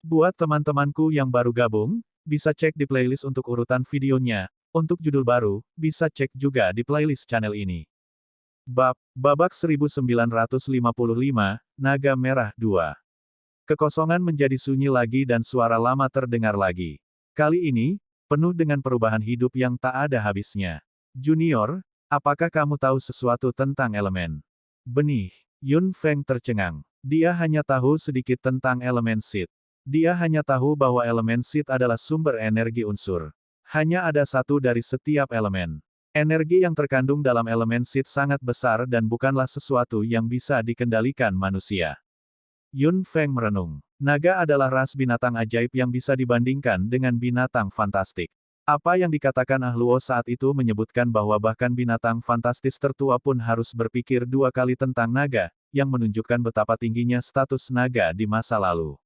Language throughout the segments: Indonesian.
Buat teman-temanku yang baru gabung, bisa cek di playlist untuk urutan videonya. Untuk judul baru, bisa cek juga di playlist channel ini. Babak 1955, Naga Merah 2. Kekosongan menjadi sunyi lagi dan suara lama terdengar lagi. Kali ini, penuh dengan perubahan hidup yang tak ada habisnya. Junior, apakah kamu tahu sesuatu tentang elemen benih? Yun Feng tercengang. Dia hanya tahu sedikit tentang elemen Sid. Dia hanya tahu bahwa elemen Sid adalah sumber energi unsur. Hanya ada satu dari setiap elemen. Energi yang terkandung dalam elemen Sid sangat besar dan bukanlah sesuatu yang bisa dikendalikan manusia. Yun Feng merenung. Naga adalah ras binatang ajaib yang bisa dibandingkan dengan binatang fantastik. Apa yang dikatakan Ahluo saat itu menyebutkan bahwa bahkan binatang fantastis tertua pun harus berpikir dua kali tentang naga, yang menunjukkan betapa tingginya status naga di masa lalu.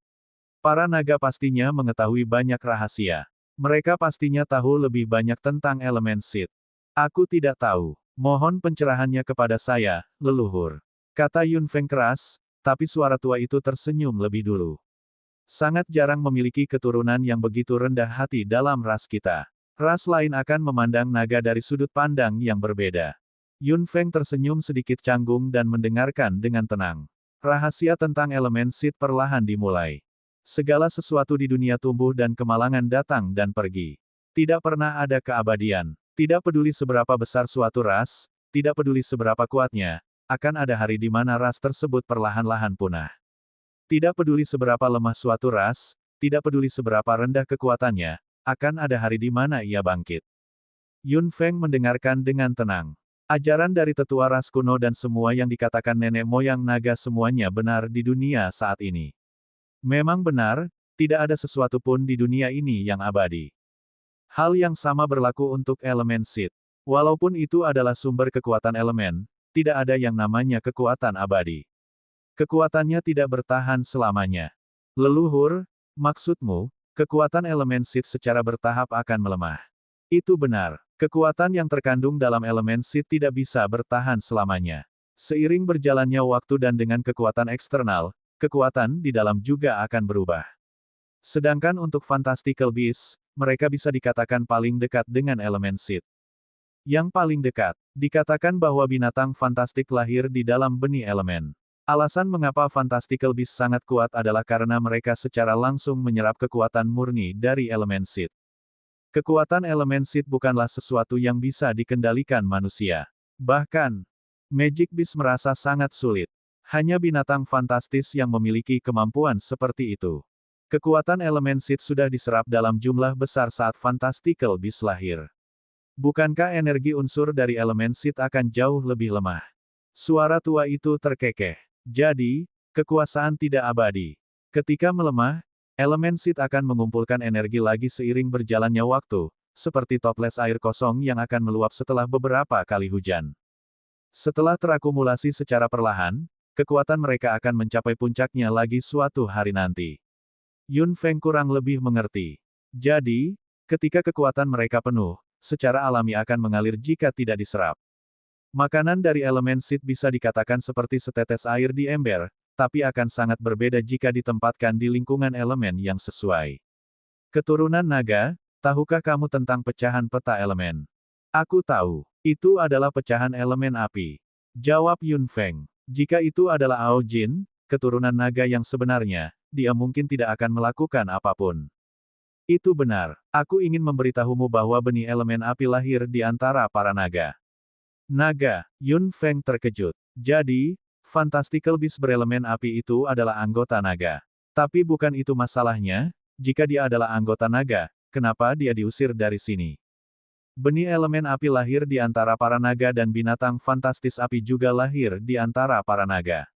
Para naga pastinya mengetahui banyak rahasia. Mereka pastinya tahu lebih banyak tentang elemen Sid. Aku tidak tahu. Mohon pencerahannya kepada saya, leluhur. Kata Yun Feng keras, tapi suara tua itu tersenyum lebih dulu. Sangat jarang memiliki keturunan yang begitu rendah hati dalam ras kita. Ras lain akan memandang naga dari sudut pandang yang berbeda. Yun Feng tersenyum sedikit canggung dan mendengarkan dengan tenang. Rahasia tentang elemen Sid perlahan dimulai. Segala sesuatu di dunia tumbuh dan kemalangan datang dan pergi. Tidak pernah ada keabadian. Tidak peduli seberapa besar suatu ras, tidak peduli seberapa kuatnya, akan ada hari di mana ras tersebut perlahan-lahan punah. Tidak peduli seberapa lemah suatu ras, tidak peduli seberapa rendah kekuatannya, akan ada hari di mana ia bangkit. Yun Feng mendengarkan dengan tenang. Ajaran dari tetua ras kuno dan semua yang dikatakan nenek moyang naga semuanya benar di dunia saat ini. Memang benar, tidak ada sesuatu pun di dunia ini yang abadi. Hal yang sama berlaku untuk elemen Sid. Walaupun itu adalah sumber kekuatan elemen, tidak ada yang namanya kekuatan abadi. Kekuatannya tidak bertahan selamanya. Leluhur, maksudmu, kekuatan elemen Sid secara bertahap akan melemah. Itu benar. Kekuatan yang terkandung dalam elemen Sid tidak bisa bertahan selamanya. Seiring berjalannya waktu dan dengan kekuatan eksternal, kekuatan di dalam juga akan berubah. Sedangkan untuk Fantastical Beasts, mereka bisa dikatakan paling dekat dengan elemen Sid. Yang paling dekat, dikatakan bahwa binatang fantastik lahir di dalam benih elemen. Alasan mengapa Fantastical Beasts sangat kuat adalah karena mereka secara langsung menyerap kekuatan murni dari elemen Sid. Kekuatan elemen Sid bukanlah sesuatu yang bisa dikendalikan manusia. Bahkan, Magic Beast merasa sangat sulit. Hanya binatang fantastis yang memiliki kemampuan seperti itu. Kekuatan elemen Sid sudah diserap dalam jumlah besar saat Fantastical Beasts lahir. Bukankah energi unsur dari elemen Sid akan jauh lebih lemah? Suara tua itu terkekeh. Jadi, kekuasaan tidak abadi. Ketika melemah, elemen Sid akan mengumpulkan energi lagi seiring berjalannya waktu, seperti toples air kosong yang akan meluap setelah beberapa kali hujan. Setelah terakumulasi secara perlahan, kekuatan mereka akan mencapai puncaknya lagi suatu hari nanti. Yun Feng kurang lebih mengerti. Jadi, ketika kekuatan mereka penuh, secara alami akan mengalir jika tidak diserap. Makanan dari elemen Sid bisa dikatakan seperti setetes air di ember, tapi akan sangat berbeda jika ditempatkan di lingkungan elemen yang sesuai. Keturunan naga, tahukah kamu tentang pecahan peta elemen? Aku tahu. Itu adalah pecahan elemen api. Jawab Yun Feng. Jika itu adalah Ao Jin, keturunan naga yang sebenarnya, dia mungkin tidak akan melakukan apapun. Itu benar. Aku ingin memberitahumu bahwa benih elemen api lahir di antara para naga. Naga, Yun Feng terkejut. Jadi, Fantastical Beasts berelemen api itu adalah anggota naga. Tapi bukan itu masalahnya, jika dia adalah anggota naga, kenapa dia diusir dari sini? Benih elemen api lahir di antara para naga dan binatang fantastis api juga lahir di antara para naga.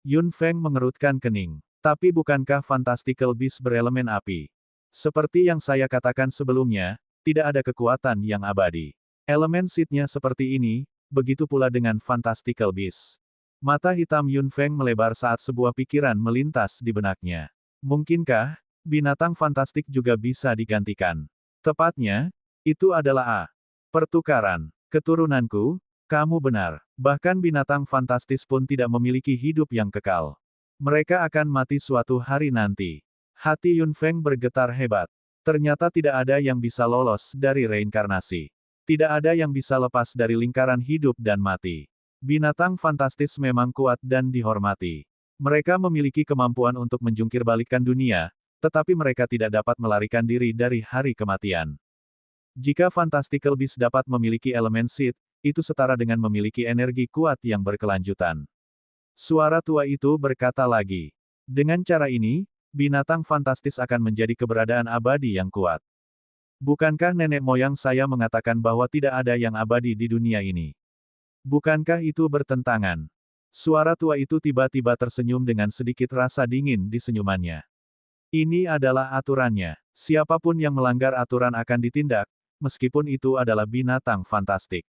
Yun Feng mengerutkan kening. Tapi bukankah Fantastical Beasts berelemen api? Seperti yang saya katakan sebelumnya, tidak ada kekuatan yang abadi. Elemen Sid-nya seperti ini, begitu pula dengan Fantastical Beasts. Mata hitam Yun Feng melebar saat sebuah pikiran melintas di benaknya. Mungkinkah, binatang fantastik juga bisa digantikan? Tepatnya, itu adalah pertukaran. Keturunanku, kamu benar. Bahkan binatang fantastis pun tidak memiliki hidup yang kekal. Mereka akan mati suatu hari nanti. Hati Yun Feng bergetar hebat. Ternyata tidak ada yang bisa lolos dari reinkarnasi. Tidak ada yang bisa lepas dari lingkaran hidup dan mati. Binatang fantastis memang kuat dan dihormati. Mereka memiliki kemampuan untuk menjungkirbalikkan dunia, tetapi mereka tidak dapat melarikan diri dari hari kematian. Jika Fantastical Beasts dapat memiliki elemen Sith, itu setara dengan memiliki energi kuat yang berkelanjutan. Suara tua itu berkata lagi. Dengan cara ini, binatang fantastis akan menjadi keberadaan abadi yang kuat. Bukankah nenek moyang saya mengatakan bahwa tidak ada yang abadi di dunia ini? Bukankah itu bertentangan? Suara tua itu tiba-tiba tersenyum dengan sedikit rasa dingin di senyumannya. Ini adalah aturannya. Siapapun yang melanggar aturan akan ditindak, meskipun itu adalah binatang fantastik.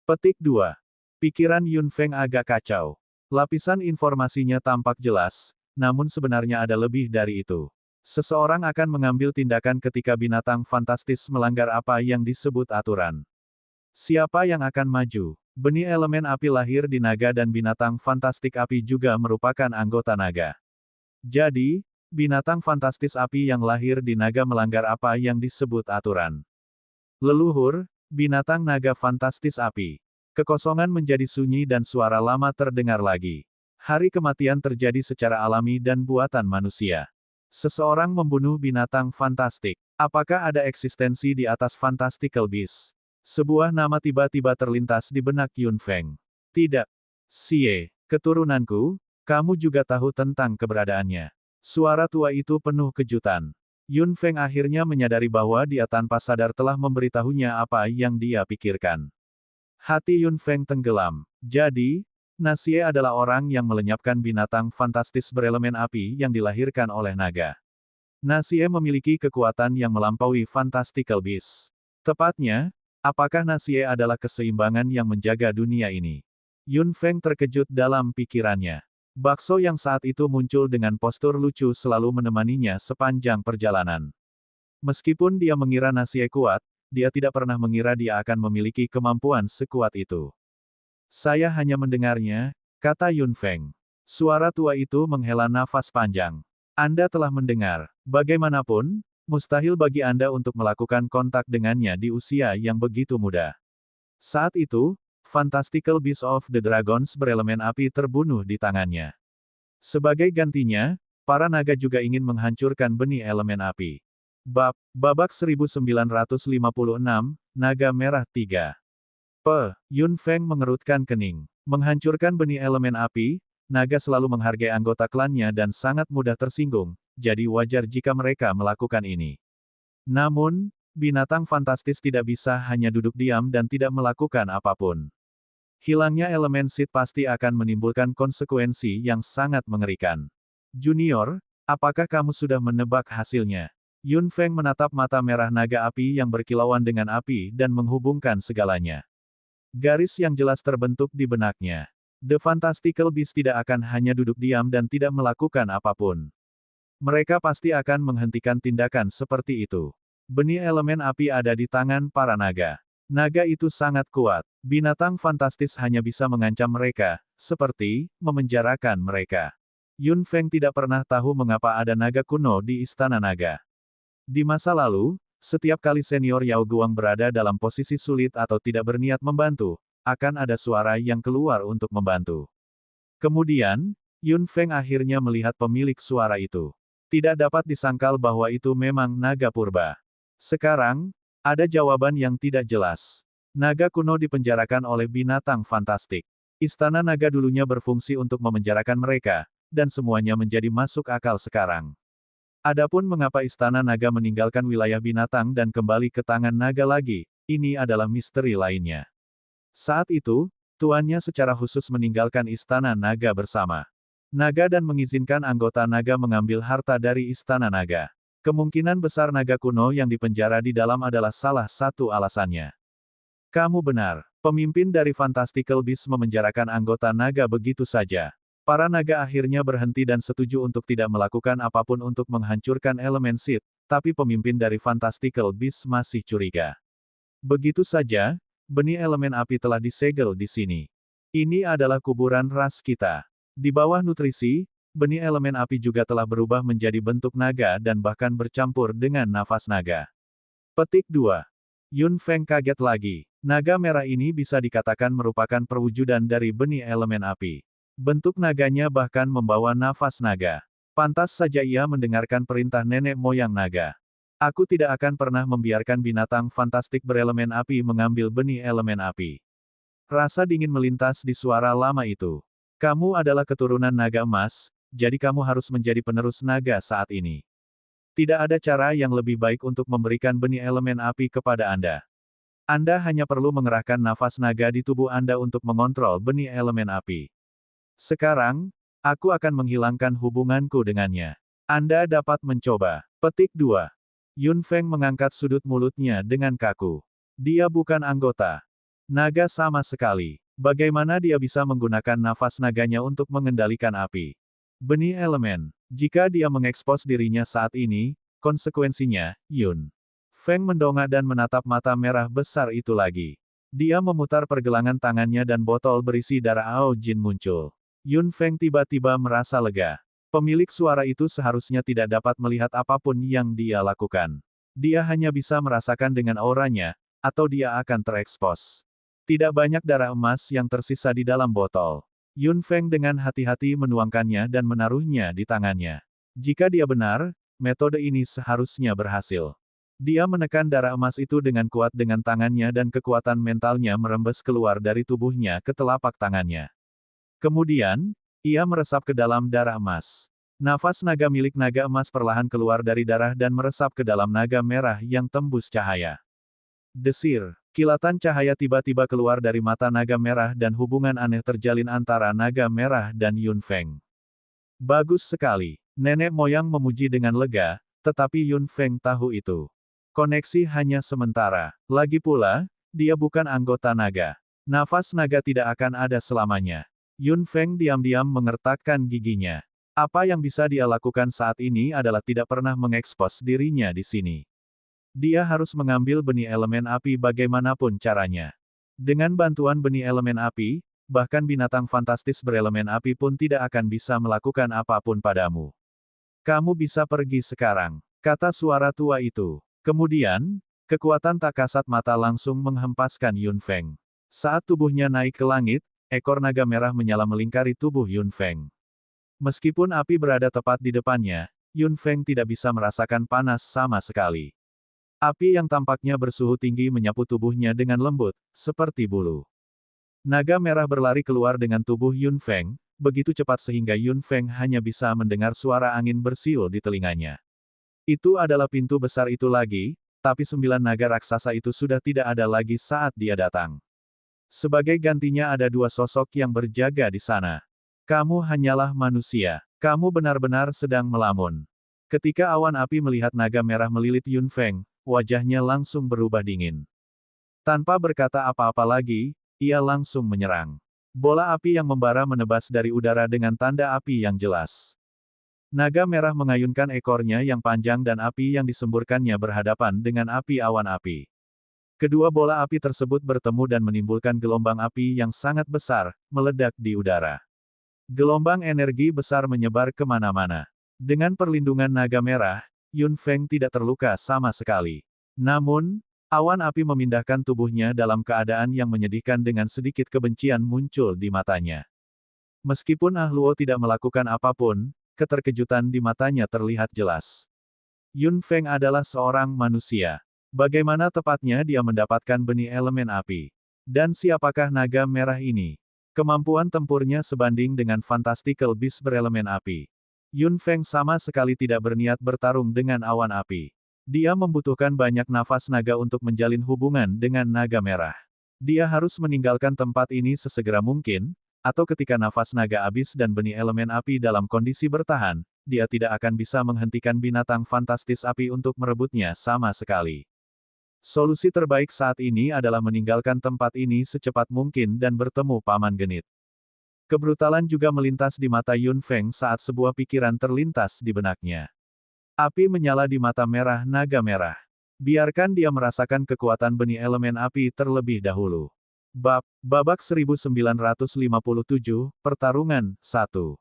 Petik 2. Pikiran Yun Feng agak kacau. Lapisan informasinya tampak jelas, namun sebenarnya ada lebih dari itu. Seseorang akan mengambil tindakan ketika binatang fantastis melanggar apa yang disebut aturan. Siapa yang akan maju? Benih elemen api lahir di naga dan binatang fantastik api juga merupakan anggota naga. Jadi, binatang fantastis api yang lahir di naga melanggar apa yang disebut aturan. Leluhur, binatang naga fantastis api. Kekosongan menjadi sunyi dan suara lama terdengar lagi. Hari kematian terjadi secara alami dan buatan manusia. Seseorang membunuh binatang fantastik. Apakah ada eksistensi di atas Fantastical Beasts? Sebuah nama tiba-tiba terlintas di benak Yun Feng. Tidak. Xie, keturunanku, kamu juga tahu tentang keberadaannya. Suara tua itu penuh kejutan. Yun Feng akhirnya menyadari bahwa dia tanpa sadar telah memberitahunya apa yang dia pikirkan. Hati Yun Feng tenggelam. Jadi, Xie adalah orang yang melenyapkan binatang fantastis berelemen api yang dilahirkan oleh naga. Xie memiliki kekuatan yang melampaui Fantastical Beasts. Tepatnya, apakah Xie adalah keseimbangan yang menjaga dunia ini? Yun Feng terkejut dalam pikirannya. Bakso yang saat itu muncul dengan postur lucu selalu menemaninya sepanjang perjalanan. Meskipun dia mengira Xie kuat, dia tidak pernah mengira dia akan memiliki kemampuan sekuat itu. Saya hanya mendengarnya, kata Yun Feng. Suara tua itu menghela nafas panjang. Anda telah mendengar. Bagaimanapun, mustahil bagi Anda untuk melakukan kontak dengannya di usia yang begitu muda. Saat itu, Fantastical Beasts of the Dragons berelemen api terbunuh di tangannya. Sebagai gantinya, para naga juga ingin menghancurkan benih elemen api. Babak 1956, Naga Merah 3. Yun Feng mengerutkan kening. Menghancurkan benih elemen api, naga selalu menghargai anggota klannya dan sangat mudah tersinggung, jadi wajar jika mereka melakukan ini. Namun, binatang fantastis tidak bisa hanya duduk diam dan tidak melakukan apapun. Hilangnya elemen Sith pasti akan menimbulkan konsekuensi yang sangat mengerikan. Junior, apakah kamu sudah menebak hasilnya? Yun Feng menatap mata merah naga api yang berkilauan dengan api dan menghubungkan segalanya. Garis yang jelas terbentuk di benaknya. The Fantastical Beasts tidak akan hanya duduk diam dan tidak melakukan apapun. Mereka pasti akan menghentikan tindakan seperti itu. Benih elemen api ada di tangan para naga. Naga itu sangat kuat. Binatang fantastis hanya bisa mengancam mereka, seperti memenjarakan mereka. Yun Feng tidak pernah tahu mengapa ada naga kuno di Istana Naga. Di masa lalu, setiap kali senior Yao Guang berada dalam posisi sulit atau tidak berniat membantu, akan ada suara yang keluar untuk membantu. Kemudian, Yun Feng akhirnya melihat pemilik suara itu. Tidak dapat disangkal bahwa itu memang naga purba. Sekarang, ada jawaban yang tidak jelas. Naga kuno dipenjarakan oleh binatang fantastik. Istana naga dulunya berfungsi untuk memenjarakan mereka, dan semuanya menjadi masuk akal sekarang. Adapun mengapa Istana Naga meninggalkan wilayah binatang dan kembali ke tangan naga lagi, ini adalah misteri lainnya. Saat itu, tuannya secara khusus meninggalkan Istana Naga bersama naga dan mengizinkan anggota naga mengambil harta dari Istana Naga. Kemungkinan besar naga kuno yang dipenjara di dalam adalah salah satu alasannya. Kamu benar, pemimpin dari Fantastical Beasts memenjarakan anggota naga begitu saja. Para naga akhirnya berhenti dan setuju untuk tidak melakukan apapun untuk menghancurkan elemen Sith, tapi pemimpin dari Fantastical Beasts masih curiga. Begitu saja, benih elemen api telah disegel di sini. Ini adalah kuburan ras kita. Di bawah nutrisi, benih elemen api juga telah berubah menjadi bentuk naga dan bahkan bercampur dengan nafas naga. Petik 2. Yun Feng kaget lagi. Naga merah ini bisa dikatakan merupakan perwujudan dari benih elemen api. Bentuk naganya bahkan membawa nafas naga. Pantas saja ia mendengarkan perintah nenek moyang naga. Aku tidak akan pernah membiarkan binatang fantastik berelemen api mengambil benih elemen api. Rasa dingin melintas di suara lama itu. Kamu adalah keturunan naga emas, jadi kamu harus menjadi penerus naga saat ini. Tidak ada cara yang lebih baik untuk memberikan benih elemen api kepada Anda. Anda hanya perlu mengerahkan nafas naga di tubuh Anda untuk mengontrol benih elemen api. Sekarang, aku akan menghilangkan hubunganku dengannya. Anda dapat mencoba. Petik 2. Yun Feng mengangkat sudut mulutnya dengan kaku. Dia bukan anggota naga sama sekali. Bagaimana dia bisa menggunakan nafas naganya untuk mengendalikan api? Benih elemen. Jika dia mengekspos dirinya saat ini, konsekuensinya, Yun Feng mendongak dan menatap mata merah besar itu lagi. Dia memutar pergelangan tangannya dan botol berisi darah Ao Jin muncul. Yun Feng tiba-tiba merasa lega. Pemilik suara itu seharusnya tidak dapat melihat apapun yang dia lakukan. Dia hanya bisa merasakan dengan auranya, atau dia akan terekspos. Tidak banyak darah emas yang tersisa di dalam botol. Yun Feng dengan hati-hati menuangkannya dan menaruhnya di tangannya. Jika dia benar, metode ini seharusnya berhasil. Dia menekan darah emas itu dengan kuat dengan tangannya dan kekuatan mentalnya merembes keluar dari tubuhnya ke telapak tangannya. Kemudian, ia meresap ke dalam darah emas. Nafas naga milik naga emas perlahan keluar dari darah dan meresap ke dalam naga merah yang tembus cahaya. Desir, kilatan cahaya tiba-tiba keluar dari mata naga merah dan hubungan aneh terjalin antara naga merah dan Yun Feng. Bagus sekali. Nenek moyang memuji dengan lega, tetapi Yun Feng tahu itu. Koneksi hanya sementara. Lagi pula, dia bukan anggota naga. Nafas naga tidak akan ada selamanya. Yun Feng diam-diam mengertakkan giginya. Apa yang bisa dia lakukan saat ini adalah tidak pernah mengekspos dirinya di sini. Dia harus mengambil benih elemen api bagaimanapun caranya. Dengan bantuan benih elemen api, bahkan binatang fantastis berelemen api pun tidak akan bisa melakukan apapun padamu. Kamu bisa pergi sekarang, kata suara tua itu. Kemudian, kekuatan tak kasat mata langsung menghempaskan Yun Feng. Saat tubuhnya naik ke langit, ekor naga merah menyala melingkari tubuh Yun Feng. Meskipun api berada tepat di depannya, Yun Feng tidak bisa merasakan panas sama sekali. Api yang tampaknya bersuhu tinggi menyapu tubuhnya dengan lembut, seperti bulu. Naga merah berlari keluar dengan tubuh Yun Feng, begitu cepat sehingga Yun Feng hanya bisa mendengar suara angin bersiul di telinganya. Itu adalah pintu besar itu lagi, tapi 9 naga raksasa itu sudah tidak ada lagi saat dia datang. Sebagai gantinya ada 2 sosok yang berjaga di sana. Kamu hanyalah manusia. Kamu benar-benar sedang melamun. Ketika awan api melihat naga merah melilit Yun Feng, wajahnya langsung berubah dingin. Tanpa berkata apa-apa lagi, ia langsung menyerang. Bola api yang membara menebas dari udara dengan tanda api yang jelas. Naga merah mengayunkan ekornya yang panjang dan api yang disemburkannya berhadapan dengan api awan api. Kedua bola api tersebut bertemu dan menimbulkan gelombang api yang sangat besar, meledak di udara. Gelombang energi besar menyebar kemana-mana. Dengan perlindungan naga merah, Yun Feng tidak terluka sama sekali. Namun, awan api memindahkan tubuhnya dalam keadaan yang menyedihkan dengan sedikit kebencian muncul di matanya. Meskipun Ah Luo tidak melakukan apapun, keterkejutan di matanya terlihat jelas. Yun Feng adalah seorang manusia. Bagaimana tepatnya dia mendapatkan benih elemen api? Dan siapakah naga merah ini? Kemampuan tempurnya sebanding dengan fantastical beast berelemen api. Yun Feng sama sekali tidak berniat bertarung dengan awan api. Dia membutuhkan banyak nafas naga untuk menjalin hubungan dengan naga merah. Dia harus meninggalkan tempat ini sesegera mungkin, atau ketika nafas naga habis dan benih elemen api dalam kondisi bertahan, dia tidak akan bisa menghentikan binatang fantastis api untuk merebutnya sama sekali. Solusi terbaik saat ini adalah meninggalkan tempat ini secepat mungkin dan bertemu Paman Genit. Kebrutalan juga melintas di mata Yun Feng saat sebuah pikiran terlintas di benaknya. Api menyala di mata merah naga merah. Biarkan dia merasakan kekuatan benih elemen api terlebih dahulu. Babak 1957, Pertarungan 1.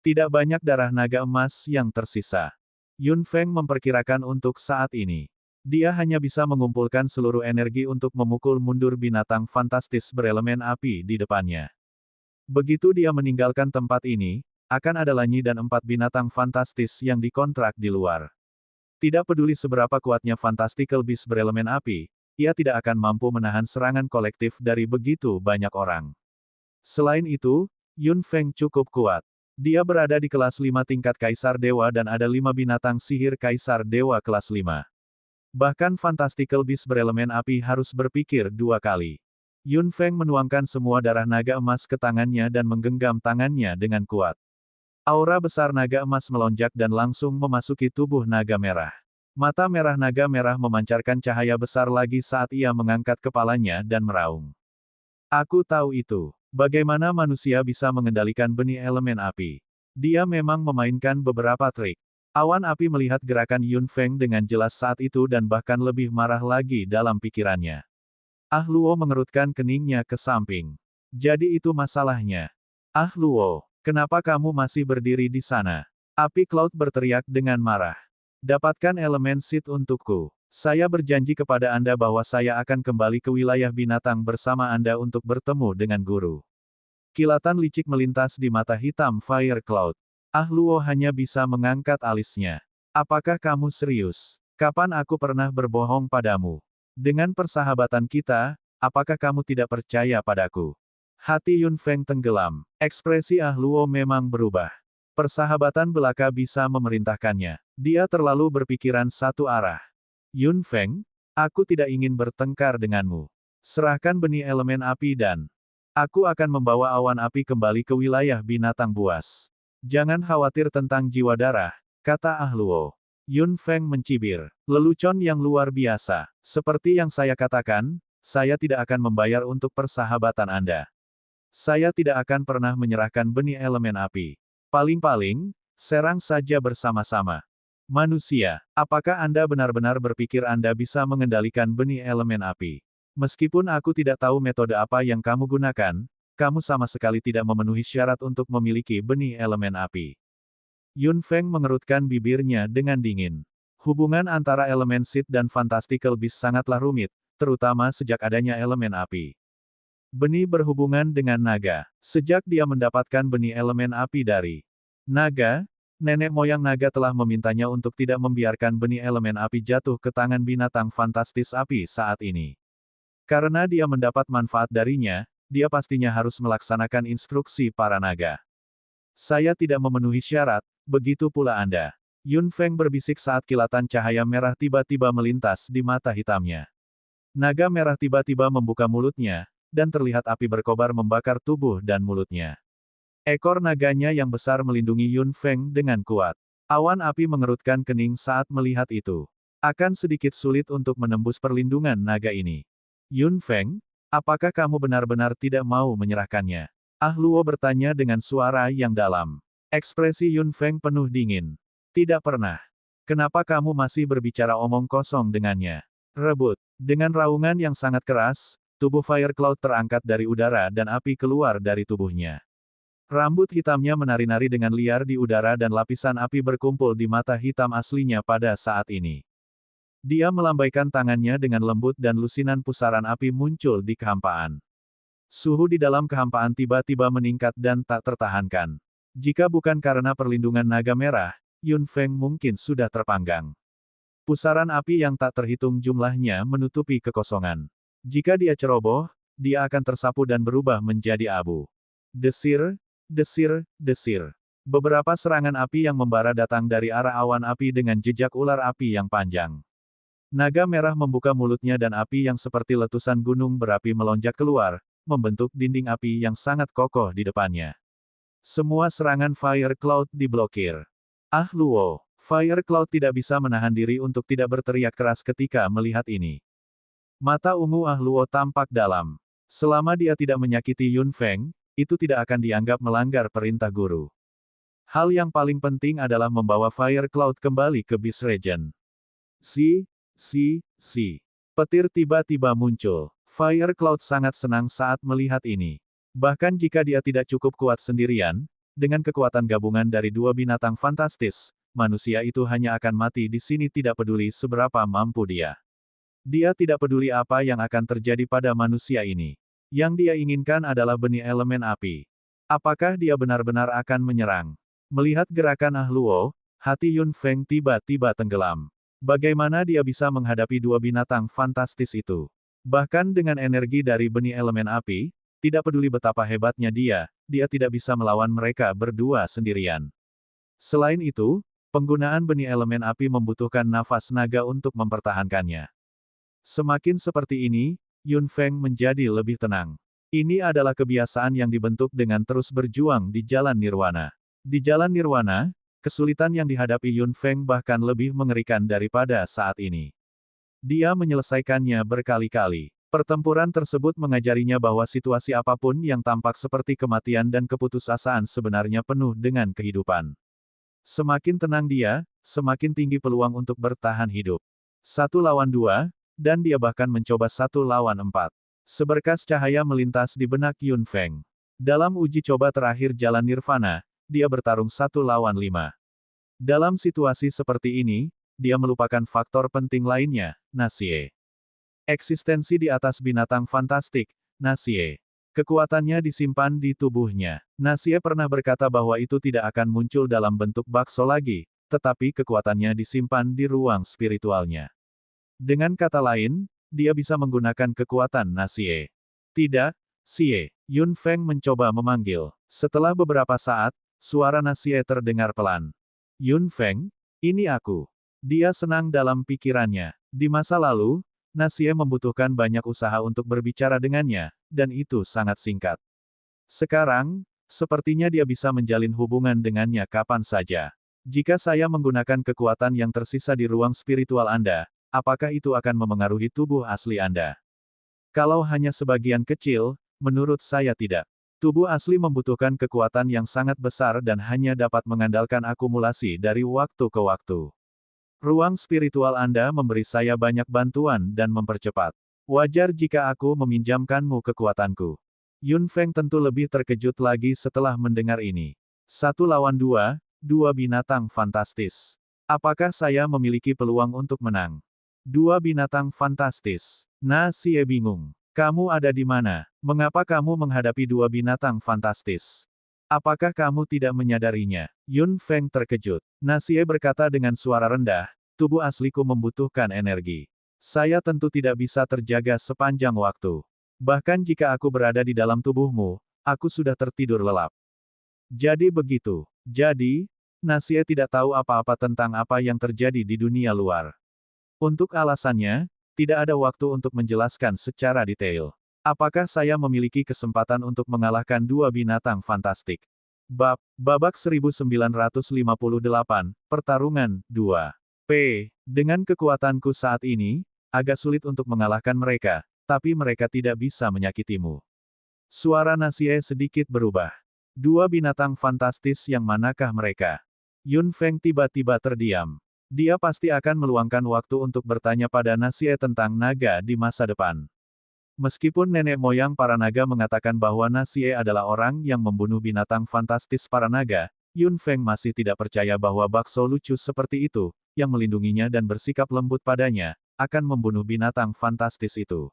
Tidak banyak darah naga emas yang tersisa. Yun Feng memperkirakan untuk saat ini. Dia hanya bisa mengumpulkan seluruh energi untuk memukul mundur binatang fantastis berelemen api di depannya. Begitu dia meninggalkan tempat ini, akan ada Lanyi dan 4 binatang fantastis yang dikontrak di luar. Tidak peduli seberapa kuatnya Fantastical Beast berelemen api, ia tidak akan mampu menahan serangan kolektif dari begitu banyak orang. Selain itu, Yun Feng cukup kuat. Dia berada di kelas 5 tingkat Kaisar Dewa dan ada 5 binatang sihir Kaisar Dewa kelas 5. Bahkan Fantastical Beast berelemen api harus berpikir 2 kali. Yun Feng menuangkan semua darah naga emas ke tangannya dan menggenggam tangannya dengan kuat. Aura besar naga emas melonjak dan langsung memasuki tubuh naga merah. Mata merah naga merah memancarkan cahaya besar lagi saat ia mengangkat kepalanya dan meraung. Aku tahu itu. Bagaimana manusia bisa mengendalikan benih elemen api? Dia memang memainkan beberapa trik. Awan api melihat gerakan Yun Feng dengan jelas saat itu dan bahkan lebih marah lagi dalam pikirannya. Ah Luo mengerutkan keningnya ke samping. Jadi itu masalahnya. Ah Luo. Kenapa kamu masih berdiri di sana? Api Cloud berteriak dengan marah. Dapatkan elemen Seed untukku. Saya berjanji kepada Anda bahwa saya akan kembali ke wilayah binatang bersama Anda untuk bertemu dengan guru. Kilatan licik melintas di mata hitam Fire Cloud. Ah Luo hanya bisa mengangkat alisnya. Apakah kamu serius? Kapan aku pernah berbohong padamu? Dengan persahabatan kita, apakah kamu tidak percaya padaku? Hati Yun Feng tenggelam. Ekspresi Ah Luo memang berubah. Persahabatan belaka bisa memerintahkannya. Dia terlalu berpikiran satu arah. Yun Feng, aku tidak ingin bertengkar denganmu. Serahkan benih elemen api dan aku akan membawa awan api kembali ke wilayah binatang buas. Jangan khawatir tentang jiwa darah, kata Ah Luo. Yun Feng mencibir. Lelucon yang luar biasa. Seperti yang saya katakan, saya tidak akan membayar untuk persahabatan Anda. Saya tidak akan pernah menyerahkan benih elemen api. Paling-paling, serang saja bersama-sama. Manusia, apakah Anda benar-benar berpikir Anda bisa mengendalikan benih elemen api? Meskipun aku tidak tahu metode apa yang kamu gunakan, kamu sama sekali tidak memenuhi syarat untuk memiliki benih elemen api. Yun Feng mengerutkan bibirnya dengan dingin. Hubungan antara elemen Seed dan Fantastical Beast sangatlah rumit, terutama sejak adanya elemen api. Benih berhubungan dengan naga. Sejak dia mendapatkan benih elemen api dari naga, nenek moyang naga telah memintanya untuk tidak membiarkan benih elemen api jatuh ke tangan binatang fantastis api saat ini. Karena dia mendapat manfaat darinya, dia pastinya harus melaksanakan instruksi para naga. Saya tidak memenuhi syarat, begitu pula Anda. Yun Feng berbisik saat kilatan cahaya merah tiba-tiba melintas di mata hitamnya. Naga merah tiba-tiba membuka mulutnya, dan terlihat api berkobar membakar tubuh dan mulutnya. Ekor naganya yang besar melindungi Yun Feng dengan kuat. Awan api mengerutkan kening saat melihat itu. Akan sedikit sulit untuk menembus perlindungan naga ini. Yun Feng, apakah kamu benar-benar tidak mau menyerahkannya? Ah Luo bertanya dengan suara yang dalam. Ekspresi Yun Feng penuh dingin. Tidak pernah. Kenapa kamu masih berbicara omong kosong dengannya? Rebut. Dengan raungan yang sangat keras, tubuh Fire Cloud terangkat dari udara dan api keluar dari tubuhnya. Rambut hitamnya menari-nari dengan liar di udara dan lapisan api berkumpul di mata hitam aslinya pada saat ini. Dia melambaikan tangannya dengan lembut dan lusinan pusaran api muncul di kehampaan. Suhu di dalam kehampaan tiba-tiba meningkat dan tak tertahankan. Jika bukan karena perlindungan naga merah, Yun Feng mungkin sudah terpanggang. Pusaran api yang tak terhitung jumlahnya menutupi kekosongan. Jika dia ceroboh, dia akan tersapu dan berubah menjadi abu. Desir, desir, desir. Beberapa serangan api yang membara datang dari arah awan api dengan jejak ular api yang panjang. Naga merah membuka mulutnya dan api yang seperti letusan gunung berapi melonjak keluar, membentuk dinding api yang sangat kokoh di depannya. Semua serangan Fire Cloud diblokir. Ah Luo, Fire Cloud tidak bisa menahan diri untuk tidak berteriak keras ketika melihat ini. Mata ungu Ah Luo tampak dalam. Selama dia tidak menyakiti Yun Feng, itu tidak akan dianggap melanggar perintah guru. Hal yang paling penting adalah membawa Fire Cloud kembali ke Beast Region. Si. Petir tiba-tiba muncul. Fire Cloud sangat senang saat melihat ini. Bahkan jika dia tidak cukup kuat sendirian, dengan kekuatan gabungan dari dua binatang fantastis, manusia itu hanya akan mati di sini tidak peduli seberapa mampu dia. Dia tidak peduli apa yang akan terjadi pada manusia ini. Yang dia inginkan adalah benih elemen api. Apakah dia benar-benar akan menyerang? Melihat gerakan Ah Luo, hati Yun Feng tiba-tiba tenggelam. Bagaimana dia bisa menghadapi dua binatang fantastis itu? Bahkan dengan energi dari benih elemen api, tidak peduli betapa hebatnya dia tidak bisa melawan mereka berdua sendirian. Selain itu, penggunaan benih elemen api membutuhkan nafas naga untuk mempertahankannya. Semakin seperti ini, Yun Feng menjadi lebih tenang. Ini adalah kebiasaan yang dibentuk dengan terus berjuang di jalan nirwana. Di jalan nirwana, kesulitan yang dihadapi Yun Feng bahkan lebih mengerikan daripada saat ini. Dia menyelesaikannya berkali-kali. Pertempuran tersebut mengajarinya bahwa situasi apapun yang tampak seperti kematian dan keputusasaan sebenarnya penuh dengan kehidupan. Semakin tenang dia, semakin tinggi peluang untuk bertahan hidup. 1 lawan 2, dan dia bahkan mencoba 1 lawan 4. Seberkas cahaya melintas di benak Yun Feng. Dalam uji coba terakhir jalan nirvana, dia bertarung 1 lawan 5. Dalam situasi seperti ini, dia melupakan faktor penting lainnya, Nasie. Eksistensi di atas binatang fantastik, Nasie. Kekuatannya disimpan di tubuhnya. Nasie pernah berkata bahwa itu tidak akan muncul dalam bentuk bakso lagi, tetapi kekuatannya disimpan di ruang spiritualnya. Dengan kata lain, dia bisa menggunakan kekuatan Nasie. Tidak, Sie. Yun Feng mencoba memanggil. Setelah beberapa saat, suara Nasie terdengar pelan. Yun Feng, ini aku. Dia senang dalam pikirannya. Di masa lalu, Nasie membutuhkan banyak usaha untuk berbicara dengannya, dan itu sangat singkat. Sekarang, sepertinya dia bisa menjalin hubungan dengannya kapan saja. Jika saya menggunakan kekuatan yang tersisa di ruang spiritual Anda, apakah itu akan memengaruhi tubuh asli Anda? Kalau hanya sebagian kecil, menurut saya tidak. Tubuh asli membutuhkan kekuatan yang sangat besar dan hanya dapat mengandalkan akumulasi dari waktu ke waktu. Ruang spiritual Anda memberi saya banyak bantuan dan mempercepat. Wajar jika aku meminjamkanmu kekuatanku. Yun Feng tentu lebih terkejut lagi setelah mendengar ini. 1 lawan 2, dua binatang fantastis. Apakah saya memiliki peluang untuk menang? Dua binatang fantastis. Nasie bingung. Kamu ada di mana? Mengapa kamu menghadapi dua binatang fantastis? Apakah kamu tidak menyadarinya? Yun Feng terkejut. Nasie berkata dengan suara rendah, tubuh asliku membutuhkan energi. Saya tentu tidak bisa terjaga sepanjang waktu. Bahkan jika aku berada di dalam tubuhmu, aku sudah tertidur lelap. Jadi begitu. Jadi, Nasie tidak tahu apa-apa tentang apa yang terjadi di dunia luar. Untuk alasannya, tidak ada waktu untuk menjelaskan secara detail. Apakah saya memiliki kesempatan untuk mengalahkan dua binatang fantastik? Babak 1958, Pertarungan 2. Dengan kekuatanku saat ini, agak sulit untuk mengalahkan mereka, tapi mereka tidak bisa menyakitimu. Suara Nasie sedikit berubah. Dua binatang fantastis yang manakah mereka? Yun Feng tiba-tiba terdiam. Dia pasti akan meluangkan waktu untuk bertanya pada Nasie tentang naga di masa depan. Meskipun nenek moyang para naga mengatakan bahwa Nasie adalah orang yang membunuh binatang fantastis para naga, Yun Feng masih tidak percaya bahwa bakso lucu seperti itu, yang melindunginya dan bersikap lembut padanya, akan membunuh binatang fantastis itu.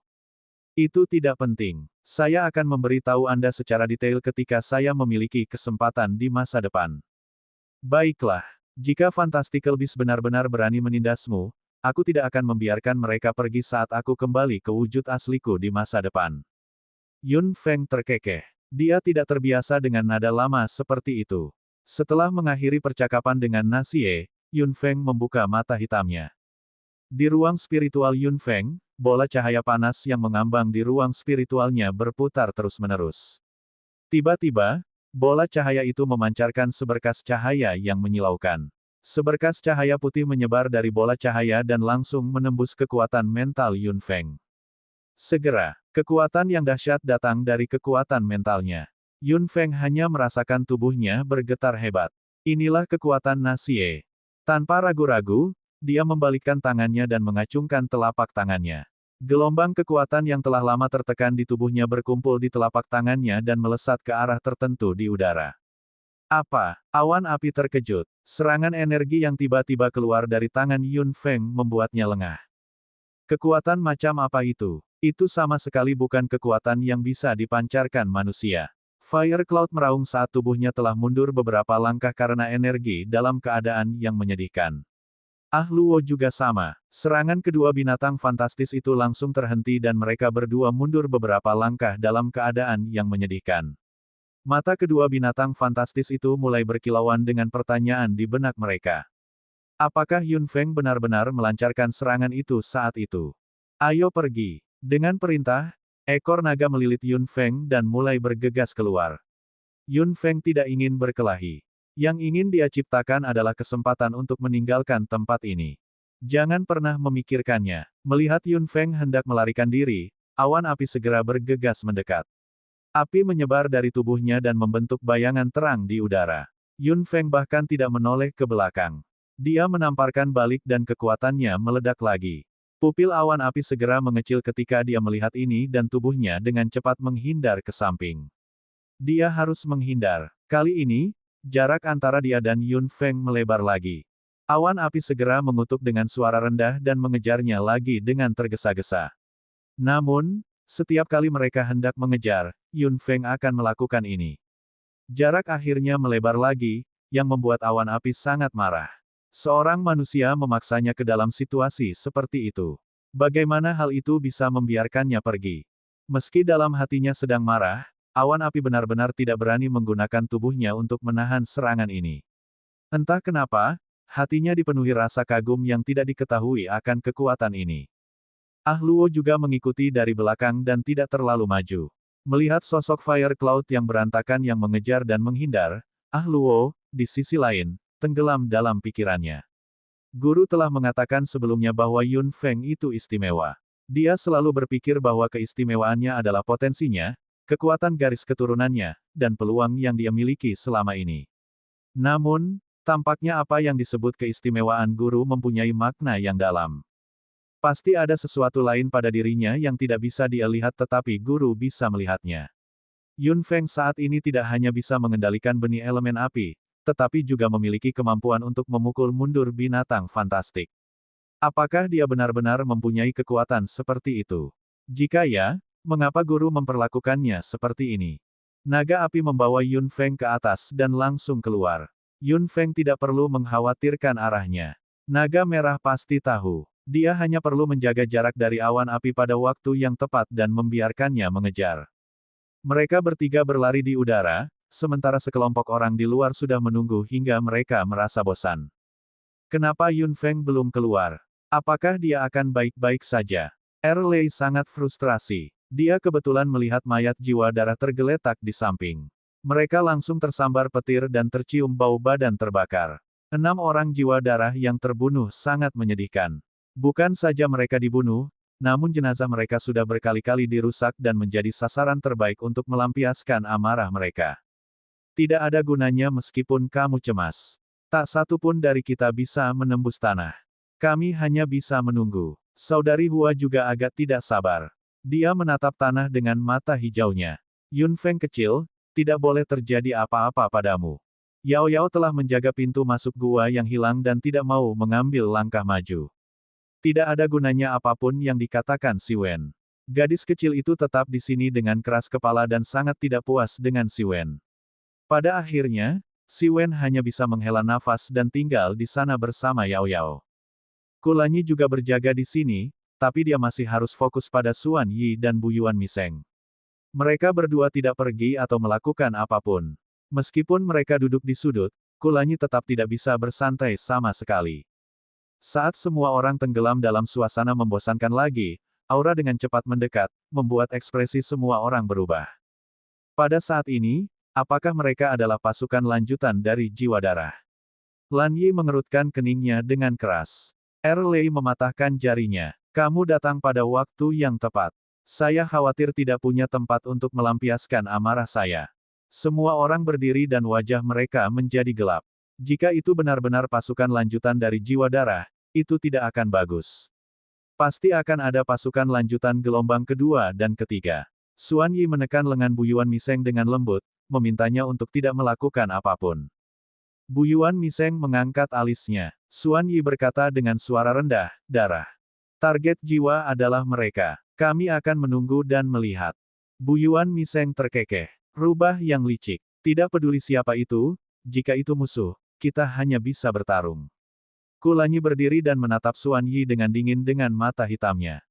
Itu tidak penting. Saya akan memberitahu Anda secara detail ketika saya memiliki kesempatan di masa depan. Baiklah, jika Fantastical Beasts benar-benar berani menindasmu, aku tidak akan membiarkan mereka pergi saat aku kembali ke wujud asliku di masa depan. Yun Feng terkekeh. Dia tidak terbiasa dengan nada lama seperti itu. Setelah mengakhiri percakapan dengan Nasie, Yun Feng membuka mata hitamnya. Di ruang spiritual Yun Feng, bola cahaya panas yang mengambang di ruang spiritualnya berputar terus-menerus. Tiba-tiba, bola cahaya itu memancarkan seberkas cahaya yang menyilaukan. Seberkas cahaya putih menyebar dari bola cahaya dan langsung menembus kekuatan mental Yun Feng. Segera, kekuatan yang dahsyat datang dari kekuatan mentalnya. Yun Feng hanya merasakan tubuhnya bergetar hebat. Inilah kekuatan Nasie. Tanpa ragu-ragu, dia membalikkan tangannya dan mengacungkan telapak tangannya. Gelombang kekuatan yang telah lama tertekan di tubuhnya berkumpul di telapak tangannya dan melesat ke arah tertentu di udara. Apa? Awan api terkejut. Serangan energi yang tiba-tiba keluar dari tangan Yun Feng membuatnya lengah. Kekuatan macam apa itu? Itu sama sekali bukan kekuatan yang bisa dipancarkan manusia. Fire Cloud meraung saat tubuhnya telah mundur beberapa langkah karena energi dalam keadaan yang menyedihkan. Ah Luo juga sama. Serangan kedua binatang fantastis itu langsung terhenti dan mereka berdua mundur beberapa langkah dalam keadaan yang menyedihkan. Mata kedua binatang fantastis itu mulai berkilauan dengan pertanyaan di benak mereka. Apakah Yun Feng benar-benar melancarkan serangan itu saat itu? Ayo pergi. Dengan perintah, ekor naga melilit Yun Feng dan mulai bergegas keluar. Yun Feng tidak ingin berkelahi. Yang ingin dia ciptakan adalah kesempatan untuk meninggalkan tempat ini. Jangan pernah memikirkannya. Melihat Yun Feng hendak melarikan diri, awan api segera bergegas mendekat. Api menyebar dari tubuhnya dan membentuk bayangan terang di udara. Yun Feng bahkan tidak menoleh ke belakang. Dia menamparkan balik dan kekuatannya meledak lagi. Pupil awan api segera mengecil ketika dia melihat ini dan tubuhnya dengan cepat menghindar ke samping. Dia harus menghindar. Kali ini, jarak antara dia dan Yun Feng melebar lagi. Awan api segera mengutuk dengan suara rendah dan mengejarnya lagi dengan tergesa-gesa. Namun, setiap kali mereka hendak mengejar, Yun Feng akan melakukan ini. Jarak akhirnya melebar lagi, yang membuat awan api sangat marah. Seorang manusia memaksanya ke dalam situasi seperti itu. Bagaimana hal itu bisa membiarkannya pergi? Meski dalam hatinya sedang marah, awan api benar-benar tidak berani menggunakan tubuhnya untuk menahan serangan ini. Entah kenapa, hatinya dipenuhi rasa kagum yang tidak diketahui akan kekuatan ini. Ah Luo juga mengikuti dari belakang dan tidak terlalu maju. Melihat sosok Fire Cloud yang berantakan yang mengejar dan menghindar, Ah Luo, di sisi lain, tenggelam dalam pikirannya. Guru telah mengatakan sebelumnya bahwa Yun Feng itu istimewa. Dia selalu berpikir bahwa keistimewaannya adalah potensinya, kekuatan garis keturunannya, dan peluang yang dia miliki selama ini. Namun, tampaknya apa yang disebut keistimewaan guru mempunyai makna yang dalam. Pasti ada sesuatu lain pada dirinya yang tidak bisa dia lihat tetapi guru bisa melihatnya. Yun Feng saat ini tidak hanya bisa mengendalikan benih elemen api, tetapi juga memiliki kemampuan untuk memukul mundur binatang fantastik. Apakah dia benar-benar mempunyai kekuatan seperti itu? Jika ya, mengapa guru memperlakukannya seperti ini? Naga api membawa Yun Feng ke atas dan langsung keluar. Yun Feng tidak perlu mengkhawatirkan arahnya. Naga merah pasti tahu. Dia hanya perlu menjaga jarak dari awan api pada waktu yang tepat dan membiarkannya mengejar. Mereka bertiga berlari di udara, sementara sekelompok orang di luar sudah menunggu hingga mereka merasa bosan. Kenapa Yun Feng belum keluar? Apakah dia akan baik-baik saja? Erlei sangat frustrasi. Dia kebetulan melihat mayat jiwa darah tergeletak di samping. Mereka langsung tersambar petir dan tercium bau badan terbakar. 6 orang jiwa darah yang terbunuh sangat menyedihkan. Bukan saja mereka dibunuh, namun jenazah mereka sudah berkali-kali dirusak dan menjadi sasaran terbaik untuk melampiaskan amarah mereka. Tidak ada gunanya meskipun kamu cemas. Tak satu pun dari kita bisa menembus tanah. Kami hanya bisa menunggu. Saudari Hua juga agak tidak sabar. Dia menatap tanah dengan mata hijaunya. Yun Feng kecil, tidak boleh terjadi apa-apa padamu. Yao Yao telah menjaga pintu masuk gua yang hilang dan tidak mau mengambil langkah maju. Tidak ada gunanya apapun yang dikatakan Si Wen. Gadis kecil itu tetap di sini dengan keras kepala dan sangat tidak puas dengan Si Wen. Pada akhirnya, Si Wen hanya bisa menghela nafas dan tinggal di sana bersama Yao Yao. Kulanyi juga berjaga di sini, tapi dia masih harus fokus pada Suan Yi dan Bu Yuan Miseng. Mereka berdua tidak pergi atau melakukan apapun. Meskipun mereka duduk di sudut, Kulanyi tetap tidak bisa bersantai sama sekali. Saat semua orang tenggelam dalam suasana membosankan lagi, aura dengan cepat mendekat, membuat ekspresi semua orang berubah. Pada saat ini, apakah mereka adalah pasukan lanjutan dari jiwa darah? Lan Yi mengerutkan keningnya dengan keras. Erlei mematahkan jarinya. Kamu datang pada waktu yang tepat. Saya khawatir tidak punya tempat untuk melampiaskan amarah saya. Semua orang berdiri dan wajah mereka menjadi gelap. Jika itu benar-benar pasukan lanjutan dari jiwa darah, itu tidak akan bagus. Pasti akan ada pasukan lanjutan gelombang kedua dan ketiga. Suan Yi menekan lengan Bu Yuan Miseng dengan lembut, memintanya untuk tidak melakukan apapun. Bu Yuan Miseng mengangkat alisnya. Xuan Yi berkata dengan suara rendah, darah. Target jiwa adalah mereka. Kami akan menunggu dan melihat. Bu Yuan Miseng terkekeh. Rubah yang licik. Tidak peduli siapa itu, jika itu musuh, kita hanya bisa bertarung. Kulanyi berdiri dan menatap Xuan Yi dengan dingin dengan mata hitamnya.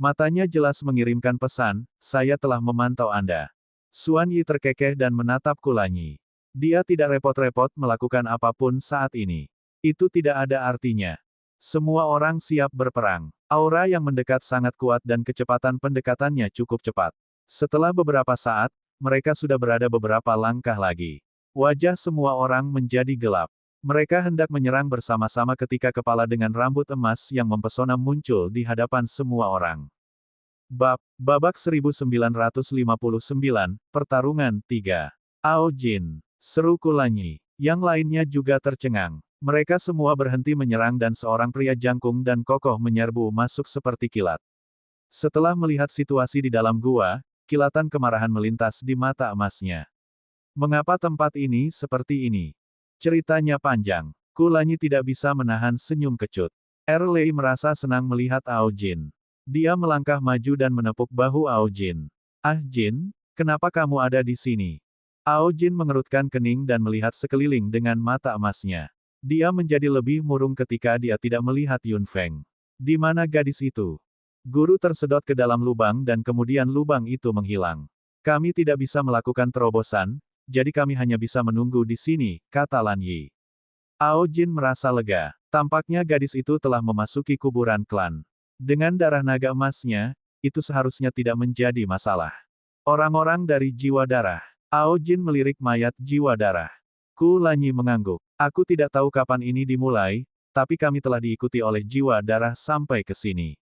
Matanya jelas mengirimkan pesan, saya telah memantau Anda. Xuan Yi terkekeh dan menatap Kulanyi. Dia tidak repot-repot melakukan apapun saat ini. Itu tidak ada artinya. Semua orang siap berperang. Aura yang mendekat sangat kuat dan kecepatan pendekatannya cukup cepat. Setelah beberapa saat, mereka sudah berada beberapa langkah lagi. Wajah semua orang menjadi gelap. Mereka hendak menyerang bersama-sama ketika kepala dengan rambut emas yang mempesona muncul di hadapan semua orang. Babak 1959, Pertarungan 3. Ao Jin. Seru Kulanyi. Yang lainnya juga tercengang. Mereka semua berhenti menyerang dan seorang pria jangkung dan kokoh menyerbu masuk seperti kilat. Setelah melihat situasi di dalam gua, kilatan kemarahan melintas di mata emasnya. Mengapa tempat ini seperti ini? Ceritanya panjang. Kulanyi tidak bisa menahan senyum kecut. Erlei merasa senang melihat Ao Jin. Dia melangkah maju dan menepuk bahu Ao Jin. Ah Jin, kenapa kamu ada di sini? Ao Jin mengerutkan kening dan melihat sekeliling dengan mata emasnya. Dia menjadi lebih murung ketika dia tidak melihat Yun Feng. Di mana gadis itu? Guru tersedot ke dalam lubang dan kemudian lubang itu menghilang. Kami tidak bisa melakukan terobosan, jadi kami hanya bisa menunggu di sini, kata Lan Yi. Ao Jin merasa lega. Tampaknya gadis itu telah memasuki kuburan klan. Dengan darah naga emasnya, itu seharusnya tidak menjadi masalah. Orang-orang dari jiwa darah. Ao Jin melirik mayat jiwa darah. Kulanyi mengangguk. Aku tidak tahu kapan ini dimulai, tapi kami telah diikuti oleh jiwa darah sampai ke sini.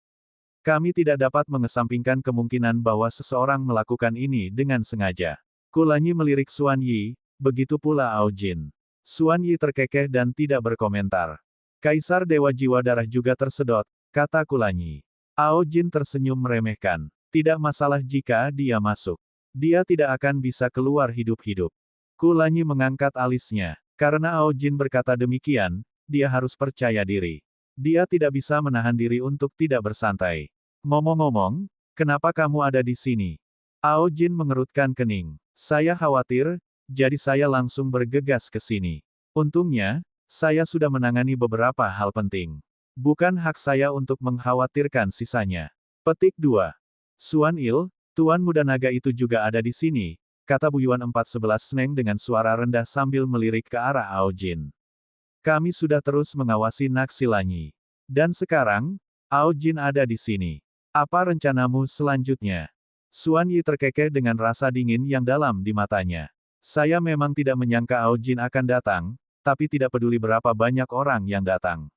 Kami tidak dapat mengesampingkan kemungkinan bahwa seseorang melakukan ini dengan sengaja. Kulanyi melirik Xuan Yi, begitu pula Ao Jin. Xuan Yi terkekeh dan tidak berkomentar. Kaisar Dewa Jiwa Darah juga tersedot, kata Kulanyi. Ao Jin tersenyum meremehkan. Tidak masalah jika dia masuk. Dia tidak akan bisa keluar hidup-hidup. Kulanyi mengangkat alisnya. Karena Ao Jin berkata demikian, dia harus percaya diri. Dia tidak bisa menahan diri untuk tidak bersantai. Ngomong-ngomong, kenapa kamu ada di sini? Ao Jin mengerutkan kening. Saya khawatir, jadi saya langsung bergegas ke sini. Untungnya, saya sudah menangani beberapa hal penting. Bukan hak saya untuk mengkhawatirkan sisanya. Petik 2. Xuan Il, Tuan Muda Naga itu juga ada di sini, kata Bu Yuan 411 Sneng dengan suara rendah sambil melirik ke arah Ao Jin. Kami sudah terus mengawasi Naksilanyi. Dan sekarang, Ao Jin ada di sini. Apa rencanamu selanjutnya? Xuan Yi terkekeh dengan rasa dingin yang dalam di matanya. Saya memang tidak menyangka Ao Jin akan datang, tapi tidak peduli berapa banyak orang yang datang.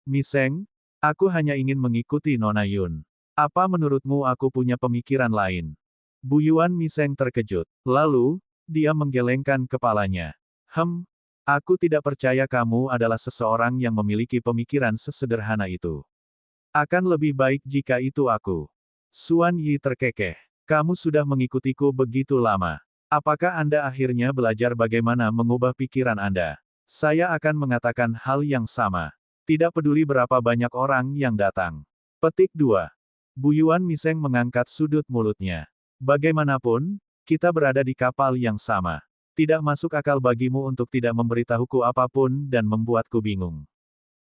Miseng, aku hanya ingin mengikuti Nona Yun. Apa menurutmu aku punya pemikiran lain? Bu Yuan Miseng terkejut. Lalu, dia menggelengkan kepalanya. Aku tidak percaya kamu adalah seseorang yang memiliki pemikiran sesederhana itu. Akan lebih baik jika itu aku. Xuan Yi terkekeh. Kamu sudah mengikutiku begitu lama. Apakah Anda akhirnya belajar bagaimana mengubah pikiran Anda? Saya akan mengatakan hal yang sama. Tidak peduli berapa banyak orang yang datang. Petik 2. Bu Yuan Miseng mengangkat sudut mulutnya. Bagaimanapun, kita berada di kapal yang sama. Tidak masuk akal bagimu untuk tidak memberitahuku apapun dan membuatku bingung.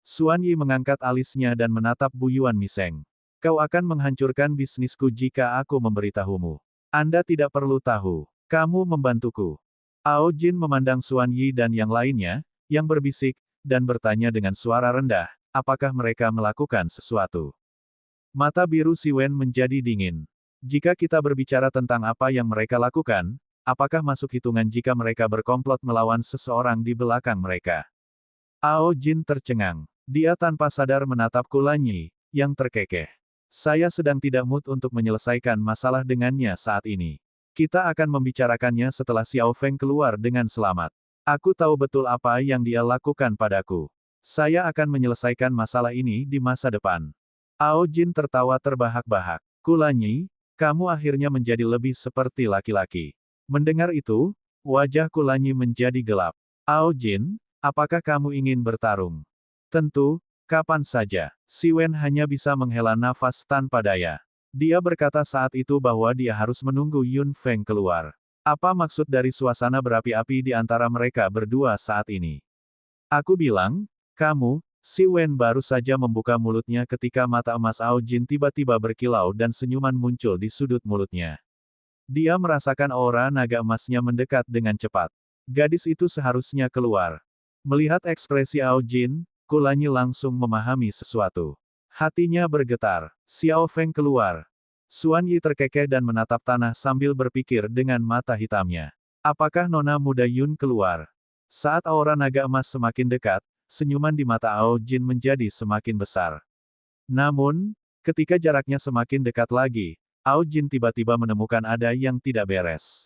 Xuan Yi mengangkat alisnya dan menatap Bu Yuan Miseng. Kau akan menghancurkan bisnisku jika aku memberitahumu. Anda tidak perlu tahu. Kamu membantuku. Ao Jin memandang Xuan Yi dan yang lainnya, yang berbisik, dan bertanya dengan suara rendah, apakah mereka melakukan sesuatu. Mata biru Si Wen menjadi dingin. Jika kita berbicara tentang apa yang mereka lakukan, apakah masuk hitungan jika mereka berkomplot melawan seseorang di belakang mereka? Ao Jin tercengang. Dia tanpa sadar menatap Kulanyi, yang terkekeh. Saya sedang tidak mood untuk menyelesaikan masalah dengannya saat ini. Kita akan membicarakannya setelah Xiao Feng keluar dengan selamat. Aku tahu betul apa yang dia lakukan padaku. Saya akan menyelesaikan masalah ini di masa depan. Ao Jin tertawa terbahak-bahak. Kulanyi, kamu akhirnya menjadi lebih seperti laki-laki. Mendengar itu, Wajah Kulanyi menjadi gelap. Ao Jin, apakah kamu ingin bertarung? Tentu, kapan saja. Si Wen hanya bisa menghela nafas tanpa daya. Dia berkata saat itu bahwa dia harus menunggu Yun Feng keluar. Apa maksud dari suasana berapi-api di antara mereka berdua saat ini? Aku bilang, kamu, si Wen baru saja membuka mulutnya ketika mata emas Ao Jin tiba-tiba berkilau dan senyuman muncul di sudut mulutnya. Dia merasakan aura naga emasnya mendekat dengan cepat. Gadis itu seharusnya keluar. Melihat ekspresi Ao Jin, Kulanyi langsung memahami sesuatu. Hatinya bergetar. Xiao Feng keluar. Xuan Yi terkekeh dan menatap tanah sambil berpikir dengan mata hitamnya. Apakah nona muda Yun keluar? Saat aura naga emas semakin dekat, senyuman di mata Ao Jin menjadi semakin besar. Namun, ketika jaraknya semakin dekat lagi, Ao Jin tiba-tiba menemukan ada yang tidak beres.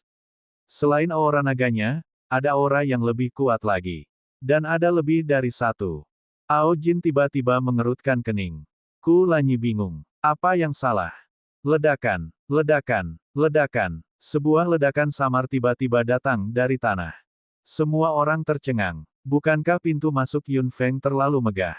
Selain aura naganya, ada aura yang lebih kuat lagi. Dan ada lebih dari satu. Ao Jin tiba-tiba mengerutkan kening. Kulanyi bingung. Apa yang salah? Ledakan, ledakan, ledakan. Sebuah ledakan samar tiba-tiba datang dari tanah. Semua orang tercengang. Bukankah pintu masuk Yun Feng terlalu megah?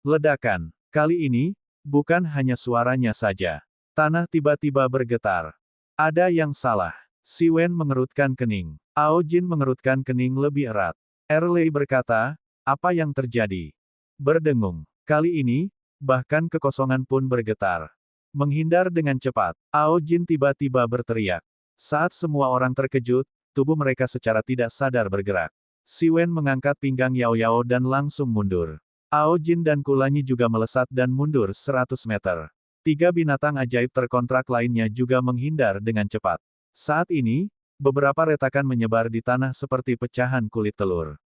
Ledakan. Kali ini, bukan hanya suaranya saja. Tanah tiba-tiba bergetar. Ada yang salah. Si Wen mengerutkan kening. Ao Jin mengerutkan kening lebih erat. Erlei berkata, apa yang terjadi? Berdengung. Kali ini, bahkan kekosongan pun bergetar. Menghindar dengan cepat. Ao Jin tiba-tiba berteriak. Saat semua orang terkejut, tubuh mereka secara tidak sadar bergerak. Si Wen mengangkat pinggang Yao Yao dan langsung mundur. Ao Jin dan Kulanyi juga melesat dan mundur 100 meter. 3 binatang ajaib terkontrak lainnya juga menghindar dengan cepat. Saat ini, beberapa retakan menyebar di tanah seperti pecahan kulit telur.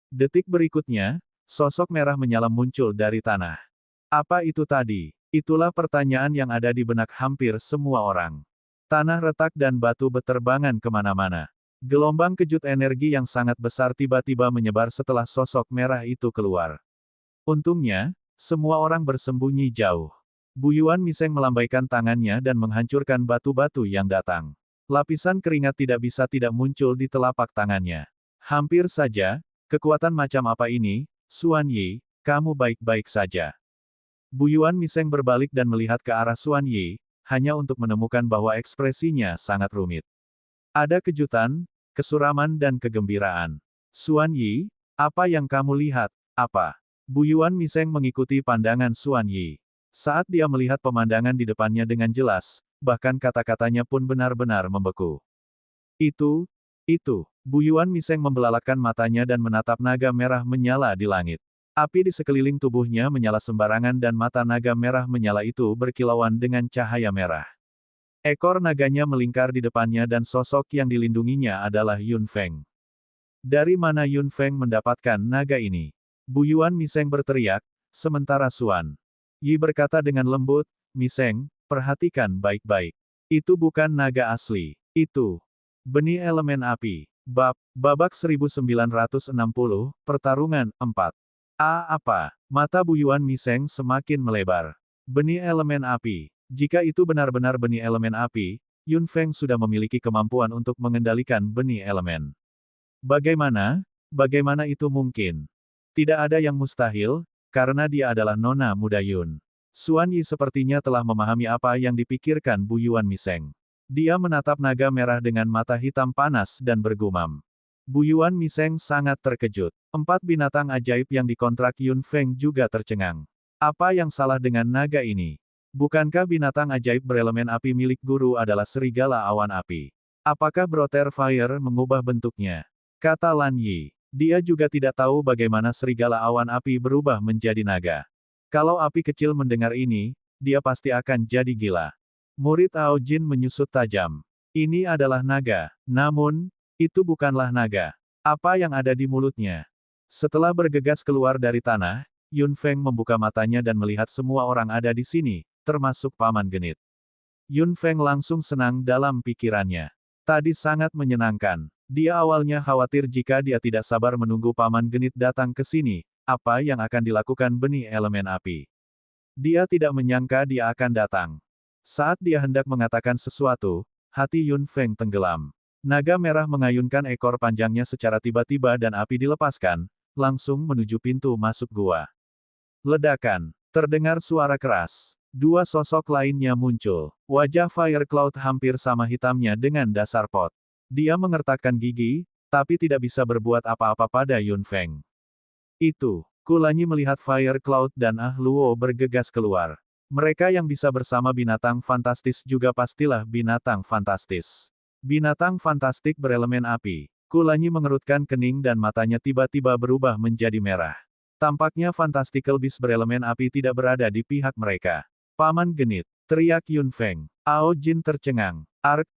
Detik berikutnya, sosok merah menyala muncul dari tanah. Apa itu tadi? Itulah pertanyaan yang ada di benak hampir semua orang. Tanah retak dan batu beterbangan kemana-mana. Gelombang kejut energi yang sangat besar tiba-tiba menyebar setelah sosok merah itu keluar. Untungnya, semua orang bersembunyi jauh. Buyuan Miseng melambaikan tangannya dan menghancurkan batu-batu yang datang. Lapisan keringat tidak bisa tidak muncul di telapak tangannya. Hampir saja, kekuatan macam apa ini, Xuan Yi, kamu baik-baik saja. Buyuan Miseng berbalik dan melihat ke arah Xuan Yi, hanya untuk menemukan bahwa ekspresinya sangat rumit. Ada kejutan, kesuraman dan kegembiraan. Xuan Yi, apa yang kamu lihat, apa? Buyuan Miseng mengikuti pandangan Xuan Yi. Saat dia melihat pemandangan di depannya dengan jelas, bahkan kata-katanya pun benar-benar membeku. Itu. Buyuan Miseng membelalakan matanya dan menatap naga merah menyala di langit. Api di sekeliling tubuhnya menyala sembarangan dan mata naga merah menyala itu berkilauan dengan cahaya merah. Ekor naganya melingkar di depannya dan sosok yang dilindunginya adalah Yun Feng. Dari mana Yun Feng mendapatkan naga ini? Buyuan Miseng berteriak, sementara Xuan Yi berkata dengan lembut, Miseng, perhatikan baik-baik. Itu bukan naga asli. Itu benih elemen api. Babak 1960, pertarungan 4. Apa? Mata Buyuan Miseng semakin melebar. Benih elemen api. Jika itu benar-benar benih elemen api, Yun Feng sudah memiliki kemampuan untuk mengendalikan benih elemen. Bagaimana itu mungkin? Tidak ada yang mustahil, karena dia adalah nona muda Yun. Xuan Yi sepertinya telah memahami apa yang dipikirkan Buyuan Miseng. Dia menatap naga merah dengan mata hitam panas dan bergumam. Buyuan Miseng sangat terkejut. 4 binatang ajaib yang dikontrak Yun Feng juga tercengang. Apa yang salah dengan naga ini? Bukankah binatang ajaib berelemen api milik guru adalah serigala awan api? Apakah Brother Fire mengubah bentuknya? Kata Lan Yi. Dia juga tidak tahu bagaimana serigala awan api berubah menjadi naga. Kalau api kecil mendengar ini, dia pasti akan jadi gila. Murid Ao Jin menyusut tajam. Ini adalah naga. Namun, itu bukanlah naga. Apa yang ada di mulutnya? Setelah bergegas keluar dari tanah, Yun Feng membuka matanya dan melihat semua orang ada di sini, termasuk Paman Genit. Yun Feng langsung senang dalam pikirannya. Tadi sangat menyenangkan. Dia awalnya khawatir jika dia tidak sabar menunggu Paman Genit datang ke sini, apa yang akan dilakukan benih elemen api. Dia tidak menyangka dia akan datang. Saat dia hendak mengatakan sesuatu, hati Yun Feng tenggelam. Naga merah mengayunkan ekor panjangnya secara tiba-tiba dan api dilepaskan, langsung menuju pintu masuk gua. Ledakan. Terdengar suara keras. Dua sosok lainnya muncul. Wajah Fire Cloud hampir sama hitamnya dengan dasar pot. Dia mengertakkan gigi, tapi tidak bisa berbuat apa-apa pada Yun Feng. Itu. Kulanyi melihat Fire Cloud dan Ah Luo bergegas keluar. Mereka yang bisa bersama binatang fantastis juga pastilah binatang fantastis. Binatang fantastik berelemen api. Kulanyi mengerutkan kening dan matanya tiba-tiba berubah menjadi merah. Tampaknya Fantastical Beast berelemen api tidak berada di pihak mereka. Paman genit, teriak Yun Feng. Ao Jin tercengang. Ark.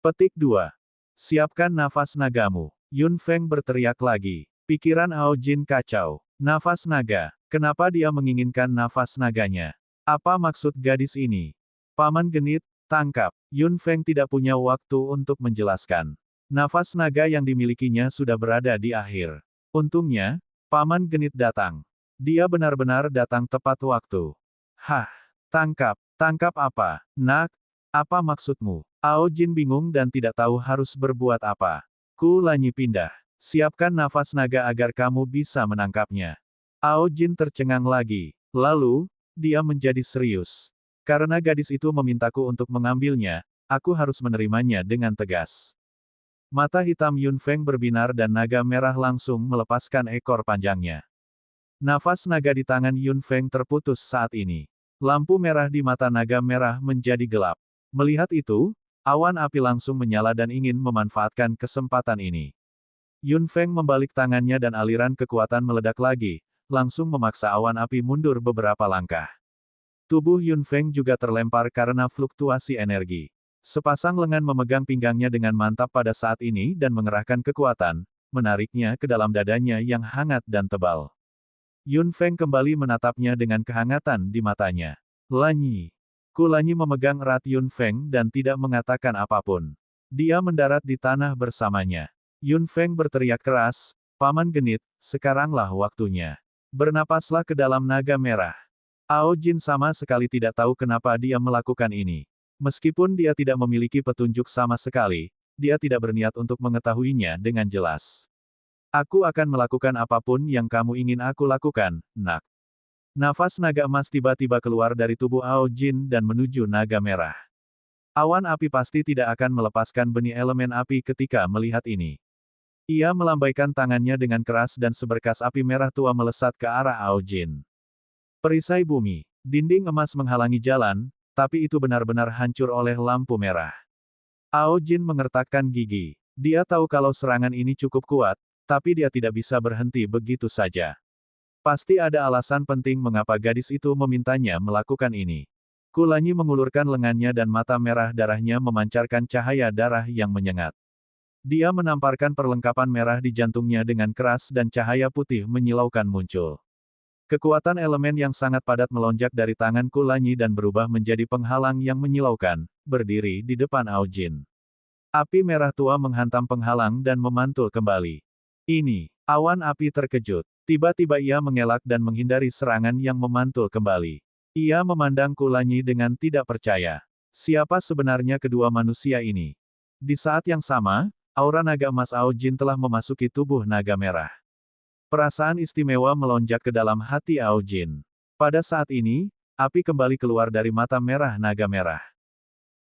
Petik 2. Siapkan nafas nagamu. Yun Feng berteriak lagi. Pikiran Ao Jin kacau. Nafas naga. Kenapa dia menginginkan nafas naganya? Apa maksud gadis ini? Paman genit, tangkap. Yun Feng tidak punya waktu untuk menjelaskan. Nafas naga yang dimilikinya sudah berada di akhir. Untungnya, Paman genit datang. Dia benar-benar datang tepat waktu. Hah, tangkap apa? Nak, apa maksudmu? Ao Jin bingung dan tidak tahu harus berbuat apa. Kulanyi pindah. Siapkan nafas naga agar kamu bisa menangkapnya. Ao Jin tercengang lagi. Lalu, dia menjadi serius. Karena gadis itu memintaku untuk mengambilnya, aku harus menerimanya dengan tegas. Mata hitam Yun Feng berbinar dan naga merah langsung melepaskan ekor panjangnya. Nafas naga di tangan Yun Feng terputus saat ini. Lampu merah di mata naga merah menjadi gelap. Melihat itu, awan api langsung menyala dan ingin memanfaatkan kesempatan ini. Yun Feng membalik tangannya dan aliran kekuatan meledak lagi, langsung memaksa awan api mundur beberapa langkah. Tubuh Yun Feng juga terlempar karena fluktuasi energi. Sepasang lengan memegang pinggangnya dengan mantap pada saat ini dan mengerahkan kekuatan, menariknya ke dalam dadanya yang hangat dan tebal. Yun Feng kembali menatapnya dengan kehangatan di matanya. Lanyi. Kulanyi memegang erat Yun Feng dan tidak mengatakan apapun. Dia mendarat di tanah bersamanya. Yun Feng berteriak keras, Paman genit, sekaranglah waktunya. Bernapaslah ke dalam naga merah. Ao Jin sama sekali tidak tahu kenapa dia melakukan ini. Meskipun dia tidak memiliki petunjuk sama sekali, dia tidak berniat untuk mengetahuinya dengan jelas. Aku akan melakukan apapun yang kamu ingin aku lakukan, nak. Nafas naga emas tiba-tiba keluar dari tubuh Ao Jin dan menuju naga merah. Awan api pasti tidak akan melepaskan benih elemen api ketika melihat ini. Ia melambaikan tangannya dengan keras dan seberkas api merah tua melesat ke arah Ao Jin. Perisai bumi. Dinding emas menghalangi jalan, tapi itu benar-benar hancur oleh lampu merah. Ao Jin mengertakkan gigi. Dia tahu kalau serangan ini cukup kuat, tapi dia tidak bisa berhenti begitu saja. Pasti ada alasan penting mengapa gadis itu memintanya melakukan ini. Kulanyi mengulurkan lengannya dan mata merah darahnya memancarkan cahaya darah yang menyengat. Dia menamparkan perlengkapan merah di jantungnya dengan keras dan cahaya putih menyilaukan muncul. Kekuatan elemen yang sangat padat melonjak dari tangan Kulanyi dan berubah menjadi penghalang yang menyilaukan, berdiri di depan Ao Jin. Api merah tua menghantam penghalang dan memantul kembali. Ini, awan api terkejut. Tiba-tiba ia mengelak dan menghindari serangan yang memantul kembali. Ia memandang Kulanyi dengan tidak percaya. Siapa sebenarnya kedua manusia ini? Di saat yang sama, aura naga emas Ao Jin telah memasuki tubuh naga merah. Perasaan istimewa melonjak ke dalam hati Ao Jin. Pada saat ini, api kembali keluar dari mata merah naga merah.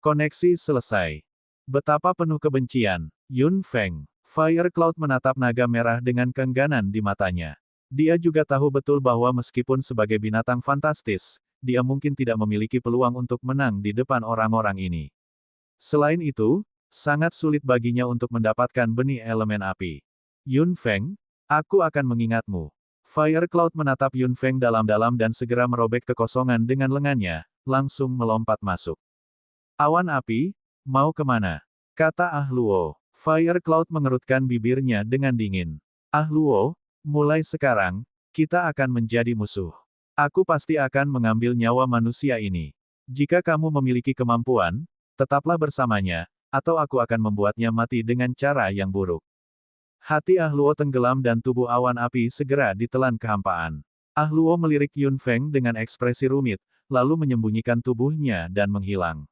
Koneksi selesai. Betapa penuh kebencian. Yun Feng. Fire Cloud menatap naga merah dengan keengganan di matanya. Dia juga tahu betul bahwa meskipun sebagai binatang fantastis, dia mungkin tidak memiliki peluang untuk menang di depan orang-orang ini. Selain itu, sangat sulit baginya untuk mendapatkan benih elemen api. Yun Feng, aku akan mengingatmu. Fire Cloud menatap Yun Feng dalam-dalam dan segera merobek kekosongan dengan lengannya, langsung melompat masuk. Awan api, mau kemana? Kata Ah Luo. Fire Cloud mengerutkan bibirnya dengan dingin. Ah Luo, mulai sekarang, kita akan menjadi musuh. Aku pasti akan mengambil nyawa manusia ini. Jika kamu memiliki kemampuan, tetaplah bersamanya, atau aku akan membuatnya mati dengan cara yang buruk. Hati Ah Luo tenggelam dan tubuh awan api segera ditelan kehampaan. Ah Luo melirik Yun Feng dengan ekspresi rumit, lalu menyembunyikan tubuhnya dan menghilang.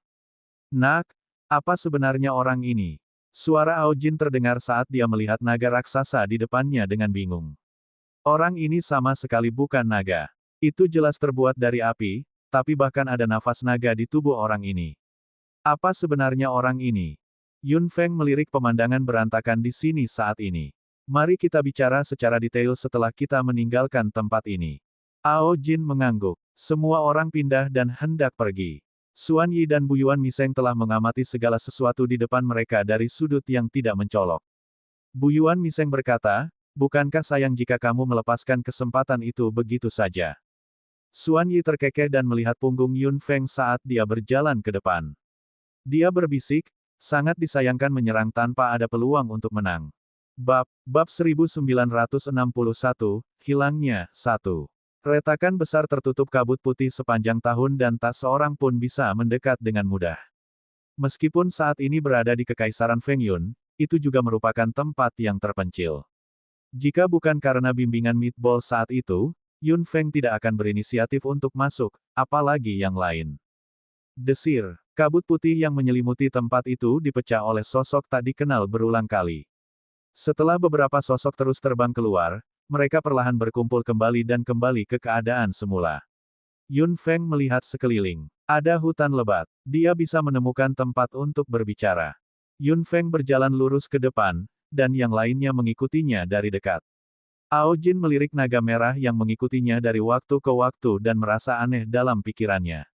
Nak, apa sebenarnya orang ini? Suara Ao Jin terdengar saat dia melihat naga raksasa di depannya dengan bingung. Orang ini sama sekali bukan naga. Itu jelas terbuat dari api, tapi bahkan ada nafas naga di tubuh orang ini. Apa sebenarnya orang ini? Yun Feng melirik pemandangan berantakan di sini saat ini. Mari kita bicara secara detail setelah kita meninggalkan tempat ini. Ao Jin mengangguk. Semua orang pindah dan hendak pergi. Xuan Yi dan Bu Yuan Miseng telah mengamati segala sesuatu di depan mereka dari sudut yang tidak mencolok. Bu Yuan Miseng berkata, bukankah sayang jika kamu melepaskan kesempatan itu begitu saja? Xuan Yi terkekeh dan melihat punggung Yun Feng saat dia berjalan ke depan. Dia berbisik, sangat disayangkan menyerang tanpa ada peluang untuk menang. Bab 1961, hilangnya, 1. Retakan besar tertutup kabut putih sepanjang tahun dan tak seorang pun bisa mendekat dengan mudah. Meskipun saat ini berada di Kekaisaran Feng Yun, itu juga merupakan tempat yang terpencil. Jika bukan karena bimbingan Meatball saat itu, Yun Feng tidak akan berinisiatif untuk masuk, apalagi yang lain. Desir, kabut putih yang menyelimuti tempat itu dipecah oleh sosok tak dikenal berulang kali. Setelah beberapa sosok terus terbang keluar, mereka perlahan berkumpul kembali dan kembali ke keadaan semula. Yun Feng melihat sekeliling. Ada hutan lebat. Dia bisa menemukan tempat untuk berbicara. Yun Feng berjalan lurus ke depan, dan yang lainnya mengikutinya dari dekat. Ao Jin melirik naga merah yang mengikutinya dari waktu ke waktu dan merasa aneh dalam pikirannya.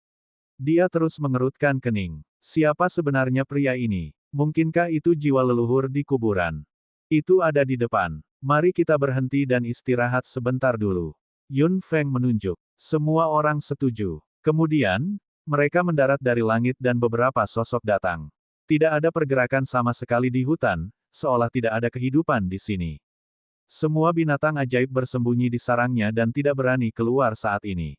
Dia terus mengerutkan kening. Siapa sebenarnya pria ini? Mungkinkah itu jiwa leluhur di kuburan? Itu ada di depan. Mari kita berhenti dan istirahat sebentar dulu. Yun Feng menunjuk. Semua orang setuju. Kemudian, mereka mendarat dari langit dan beberapa sosok datang. Tidak ada pergerakan sama sekali di hutan, seolah tidak ada kehidupan di sini. Semua binatang ajaib bersembunyi di sarangnya dan tidak berani keluar saat ini.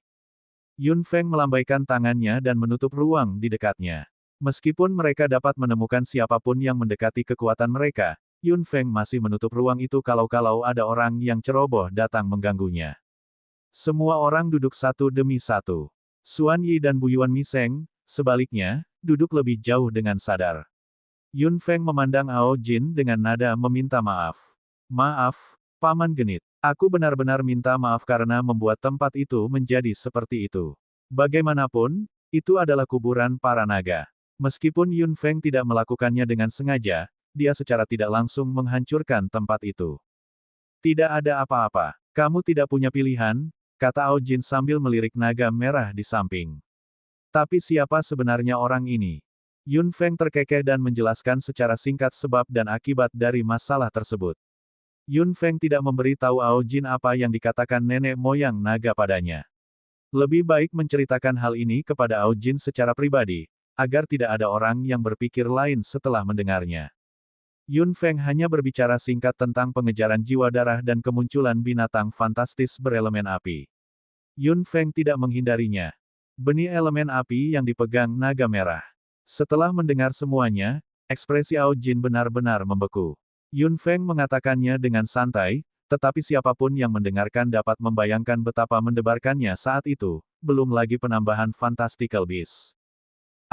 Yun Feng melambaikan tangannya dan menutup ruang di dekatnya. Meskipun mereka dapat menemukan siapapun yang mendekati kekuatan mereka, Yun Feng masih menutup ruang itu kalau-kalau ada orang yang ceroboh datang mengganggunya. Semua orang duduk satu demi satu. Xuan Yi dan Bu Yuan Miseng, sebaliknya, duduk lebih jauh dengan sadar. Yun Feng memandang Ao Jin dengan nada meminta maaf. Maaf, Paman Genit. Aku benar-benar minta maaf karena membuat tempat itu menjadi seperti itu. Bagaimanapun, itu adalah kuburan para naga. Meskipun Yun Feng tidak melakukannya dengan sengaja, dia secara tidak langsung menghancurkan tempat itu. Tidak ada apa-apa. Kamu tidak punya pilihan, kata Ao Jin sambil melirik naga merah di samping. Tapi siapa sebenarnya orang ini? Yun Feng terkekeh dan menjelaskan secara singkat sebab dan akibat dari masalah tersebut. Yun Feng tidak memberi tahu Ao Jin apa yang dikatakan nenek moyang naga padanya. Lebih baik menceritakan hal ini kepada Ao Jin secara pribadi, agar tidak ada orang yang berpikir lain setelah mendengarnya. Yun Feng hanya berbicara singkat tentang pengejaran jiwa darah dan kemunculan binatang fantastis berelemen api. Yun Feng tidak menghindarinya. Benih elemen api yang dipegang naga merah. Setelah mendengar semuanya, ekspresi Ao Jin benar-benar membeku. Yun Feng mengatakannya dengan santai, tetapi siapapun yang mendengarkan dapat membayangkan betapa mendebarkannya saat itu, belum lagi penambahan Fantastical Beasts.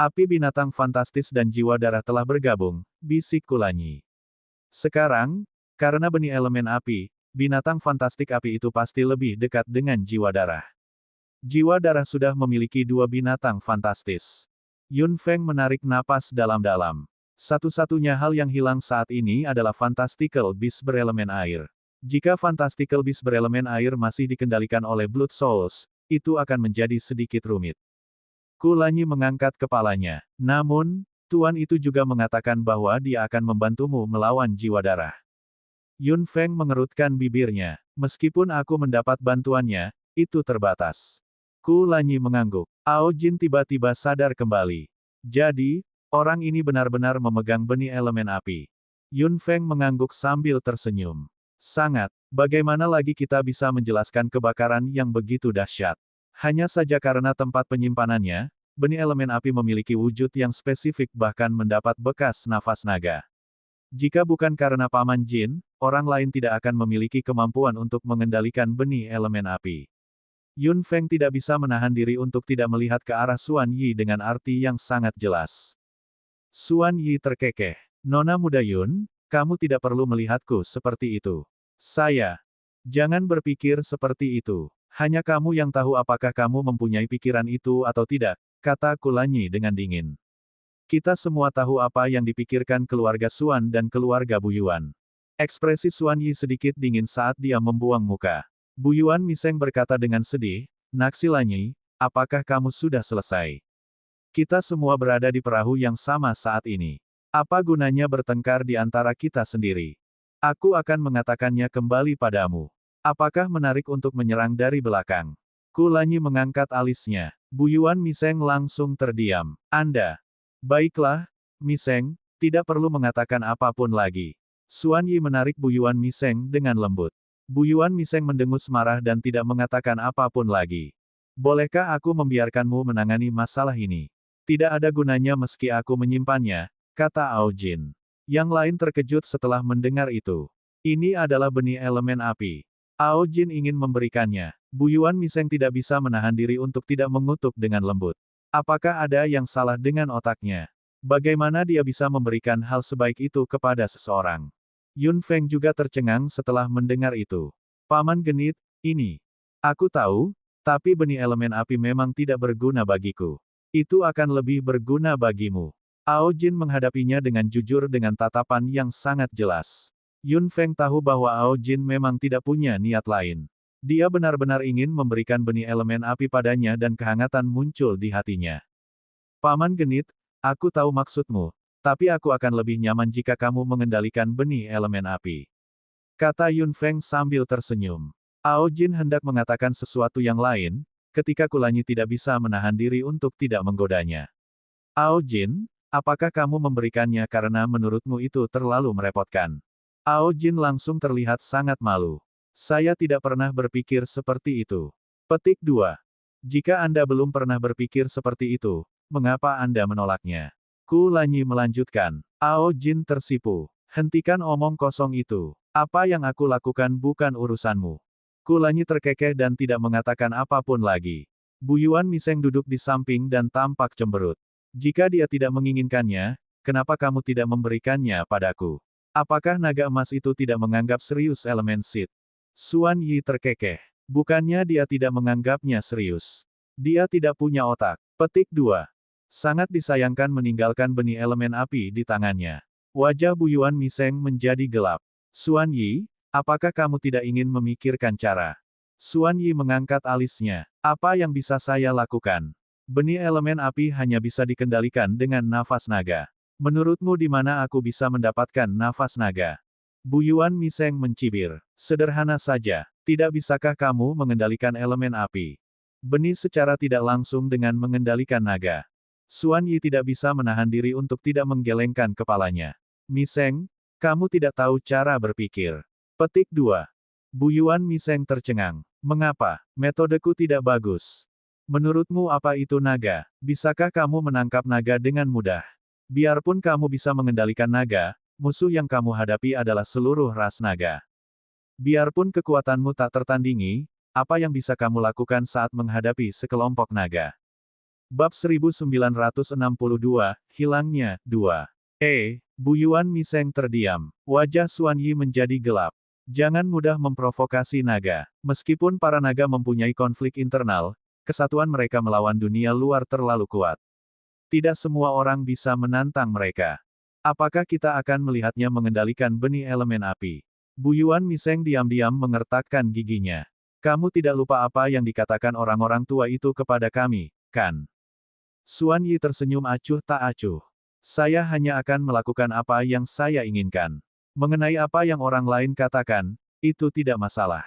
Api binatang fantastis dan jiwa darah telah bergabung, bisik Kulanyi. Sekarang, karena benih elemen api, binatang fantastik api itu pasti lebih dekat dengan jiwa darah. Jiwa darah sudah memiliki dua binatang fantastis. Yun Feng menarik napas dalam-dalam. Satu-satunya hal yang hilang saat ini adalah Fantastical Beast berelemen air. Jika Fantastical Beast berelemen air masih dikendalikan oleh Blood Souls, itu akan menjadi sedikit rumit. Kulanyi mengangkat kepalanya. Namun, Tuan itu juga mengatakan bahwa dia akan membantumu melawan jiwa darah. Yun Feng mengerutkan bibirnya. Meskipun aku mendapat bantuannya, itu terbatas. Kulanyi mengangguk. Ao Jin tiba-tiba sadar kembali. Jadi, orang ini benar-benar memegang benih elemen api. Yun Feng mengangguk sambil tersenyum. Sangat. Bagaimana lagi kita bisa menjelaskan kebakaran yang begitu dahsyat? Hanya saja karena tempat penyimpanannya, benih elemen api memiliki wujud yang spesifik bahkan mendapat bekas nafas naga. Jika bukan karena Paman Jin, orang lain tidak akan memiliki kemampuan untuk mengendalikan benih elemen api. Yun Feng tidak bisa menahan diri untuk tidak melihat ke arah Xuan Yi dengan arti yang sangat jelas. Xuan Yi terkekeh. Nona muda Yun, kamu tidak perlu melihatku seperti itu. Jangan berpikir seperti itu. Hanya kamu yang tahu apakah kamu mempunyai pikiran itu atau tidak, kata Kulanyi dengan dingin. Kita semua tahu apa yang dipikirkan keluarga Suan dan keluarga Bu Yuan. Ekspresi Suan Yi sedikit dingin saat dia membuang muka. Bu Yuan Miseng berkata dengan sedih, Naxilanyi, apakah kamu sudah selesai? Kita semua berada di perahu yang sama saat ini. Apa gunanya bertengkar di antara kita sendiri? Aku akan mengatakannya kembali padamu. Apakah menarik untuk menyerang dari belakang? Kulanyi mengangkat alisnya. Bu Yuan Miseng langsung terdiam. Anda. Baiklah, Miseng, tidak perlu mengatakan apapun lagi. Suan Yi menarik Bu Yuan Miseng dengan lembut. Bu Yuan Miseng mendengus marah dan tidak mengatakan apapun lagi. Bolehkah aku membiarkanmu menangani masalah ini? Tidak ada gunanya meski aku menyimpannya, kata Ao Jin. Yang lain terkejut setelah mendengar itu. Ini adalah benih elemen api. Ao Jin ingin memberikannya. Bu Yuan Miseng tidak bisa menahan diri untuk tidak mengutuk dengan lembut. Apakah ada yang salah dengan otaknya? Bagaimana dia bisa memberikan hal sebaik itu kepada seseorang? Yun Feng juga tercengang setelah mendengar itu. Paman genit, ini. Aku tahu, tapi benih elemen api memang tidak berguna bagiku. Itu akan lebih berguna bagimu. Ao Jin menghadapinya dengan jujur dengan tatapan yang sangat jelas. Yun Feng tahu bahwa Ao Jin memang tidak punya niat lain. Dia benar-benar ingin memberikan benih elemen api padanya dan kehangatan muncul di hatinya. Paman genit, aku tahu maksudmu, tapi aku akan lebih nyaman jika kamu mengendalikan benih elemen api. Kata Yun Feng sambil tersenyum. Ao Jin hendak mengatakan sesuatu yang lain, ketika Kulanyi tidak bisa menahan diri untuk tidak menggodanya. Ao Jin, apakah kamu memberikannya karena menurutmu itu terlalu merepotkan? Ao Jin langsung terlihat sangat malu. Saya tidak pernah berpikir seperti itu. Petik 2. Jika Anda belum pernah berpikir seperti itu, mengapa Anda menolaknya? Kulanyi melanjutkan. Ao Jin tersipu. Hentikan omong kosong itu. Apa yang aku lakukan bukan urusanmu. Kulanyi terkekeh dan tidak mengatakan apapun lagi. Bu Yuan Miseng duduk di samping dan tampak cemberut. Jika dia tidak menginginkannya, kenapa kamu tidak memberikannya padaku? Apakah naga emas itu tidak menganggap serius elemen Sid? Suan Yi terkekeh. Bukannya dia tidak menganggapnya serius. Dia tidak punya otak. Petik 2. Sangat disayangkan meninggalkan benih elemen api di tangannya. Wajah Bu Yuan Miseng menjadi gelap. Suan Yi, apakah kamu tidak ingin memikirkan cara? Suan Yi mengangkat alisnya. Apa yang bisa saya lakukan? Benih elemen api hanya bisa dikendalikan dengan nafas naga. Menurutmu di mana aku bisa mendapatkan nafas naga? Bu Yuan Miseng mencibir. Sederhana saja, tidak bisakah kamu mengendalikan elemen api? Benih secara tidak langsung dengan mengendalikan naga. Suan Yi tidak bisa menahan diri untuk tidak menggelengkan kepalanya. Miseng, kamu tidak tahu cara berpikir. Petik 2. Bu Yuan Miseng tercengang. Mengapa? Metodeku tidak bagus. Menurutmu apa itu naga? Bisakah kamu menangkap naga dengan mudah? Biarpun kamu bisa mengendalikan naga, musuh yang kamu hadapi adalah seluruh ras naga. Biarpun kekuatanmu tak tertandingi, apa yang bisa kamu lakukan saat menghadapi sekelompok naga? Bab 1962, Hilangnya, 2. Bu Yuan Miseng terdiam. Wajah Suan Yi menjadi gelap. Jangan mudah memprovokasi naga. Meskipun para naga mempunyai konflik internal, kesatuan mereka melawan dunia luar terlalu kuat. Tidak semua orang bisa menantang mereka. Apakah kita akan melihatnya mengendalikan benih elemen api? Bu Yuan Miseng diam-diam mengertakkan giginya. Kamu tidak lupa apa yang dikatakan orang-orang tua itu kepada kami, kan? Suan Yi tersenyum acuh tak acuh. Saya hanya akan melakukan apa yang saya inginkan. Mengenai apa yang orang lain katakan, itu tidak masalah.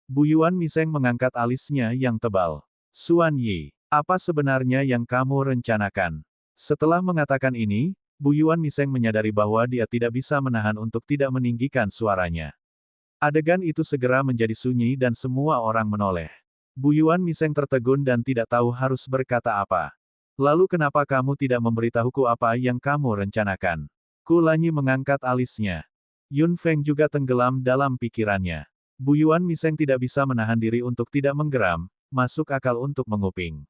Bu Yuan Miseng mengangkat alisnya yang tebal. Suan Yi, apa sebenarnya yang kamu rencanakan? Setelah mengatakan ini, Bu Yuan Miseng menyadari bahwa dia tidak bisa menahan untuk tidak meninggikan suaranya. Adegan itu segera menjadi sunyi dan semua orang menoleh. Bu Yuan Miseng tertegun dan tidak tahu harus berkata apa. Lalu kenapa kamu tidak memberitahuku apa yang kamu rencanakan? Kulanyi mengangkat alisnya. Yun Feng juga tenggelam dalam pikirannya. Bu Yuan Miseng tidak bisa menahan diri untuk tidak menggeram, masuk akal untuk menguping.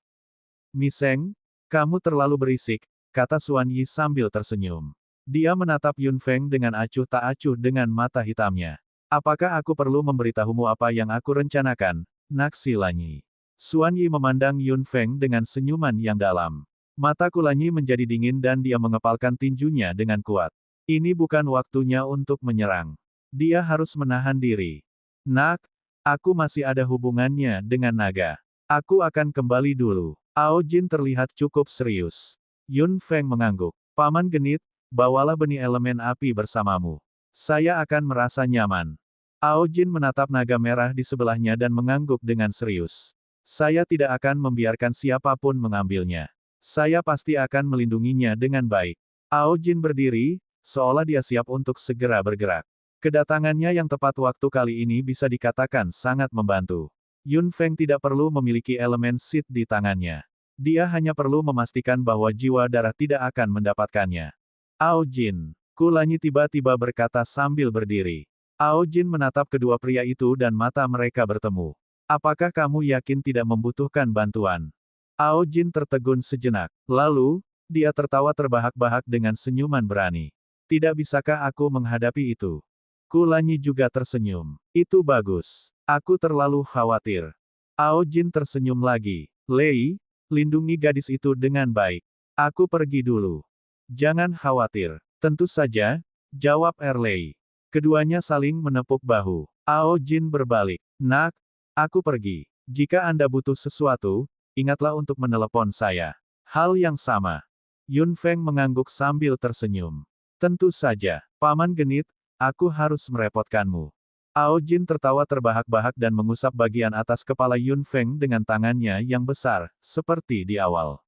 Miseng, kamu terlalu berisik, kata Suan Yi sambil tersenyum. Dia menatap Yun Feng dengan acuh tak acuh dengan mata hitamnya. Apakah aku perlu memberitahumu apa yang aku rencanakan, Naksi Lanyi? Xuan Yi memandang Yun Feng dengan senyuman yang dalam. Mata Kulanyi menjadi dingin dan dia mengepalkan tinjunya dengan kuat. Ini bukan waktunya untuk menyerang. Dia harus menahan diri. Nak, aku masih ada hubungannya dengan naga. Aku akan kembali dulu. Ao Jin terlihat cukup serius. Yun Feng mengangguk. Paman Genit, bawalah benih elemen api bersamamu. Saya akan merasa nyaman. Ao Jin menatap naga merah di sebelahnya dan mengangguk dengan serius. Saya tidak akan membiarkan siapapun mengambilnya. Saya pasti akan melindunginya dengan baik. Ao Jin berdiri, seolah dia siap untuk segera bergerak. Kedatangannya yang tepat waktu kali ini bisa dikatakan sangat membantu. Yun Feng tidak perlu memiliki elemen Sid di tangannya. Dia hanya perlu memastikan bahwa jiwa darah tidak akan mendapatkannya. Ao Jin, Kulanyi tiba-tiba berkata sambil berdiri. Ao Jin menatap kedua pria itu dan mata mereka bertemu. Apakah kamu yakin tidak membutuhkan bantuan? Ao Jin tertegun sejenak. Lalu, dia tertawa terbahak-bahak dengan senyuman berani. Tidak bisakah aku menghadapi itu? Kulanyi juga tersenyum. Itu bagus. Aku terlalu khawatir. Ao Jin tersenyum lagi. Lei, lindungi gadis itu dengan baik. Aku pergi dulu. Jangan khawatir. Tentu saja, jawab Lei. Keduanya saling menepuk bahu. Ao Jin berbalik. Nak, aku pergi. Jika Anda butuh sesuatu, ingatlah untuk menelepon saya. Hal yang sama. Yun Feng mengangguk sambil tersenyum. Tentu saja, Paman Genit, aku harus merepotkanmu. Ao Jin tertawa terbahak-bahak dan mengusap bagian atas kepala Yun Feng dengan tangannya yang besar, seperti di awal.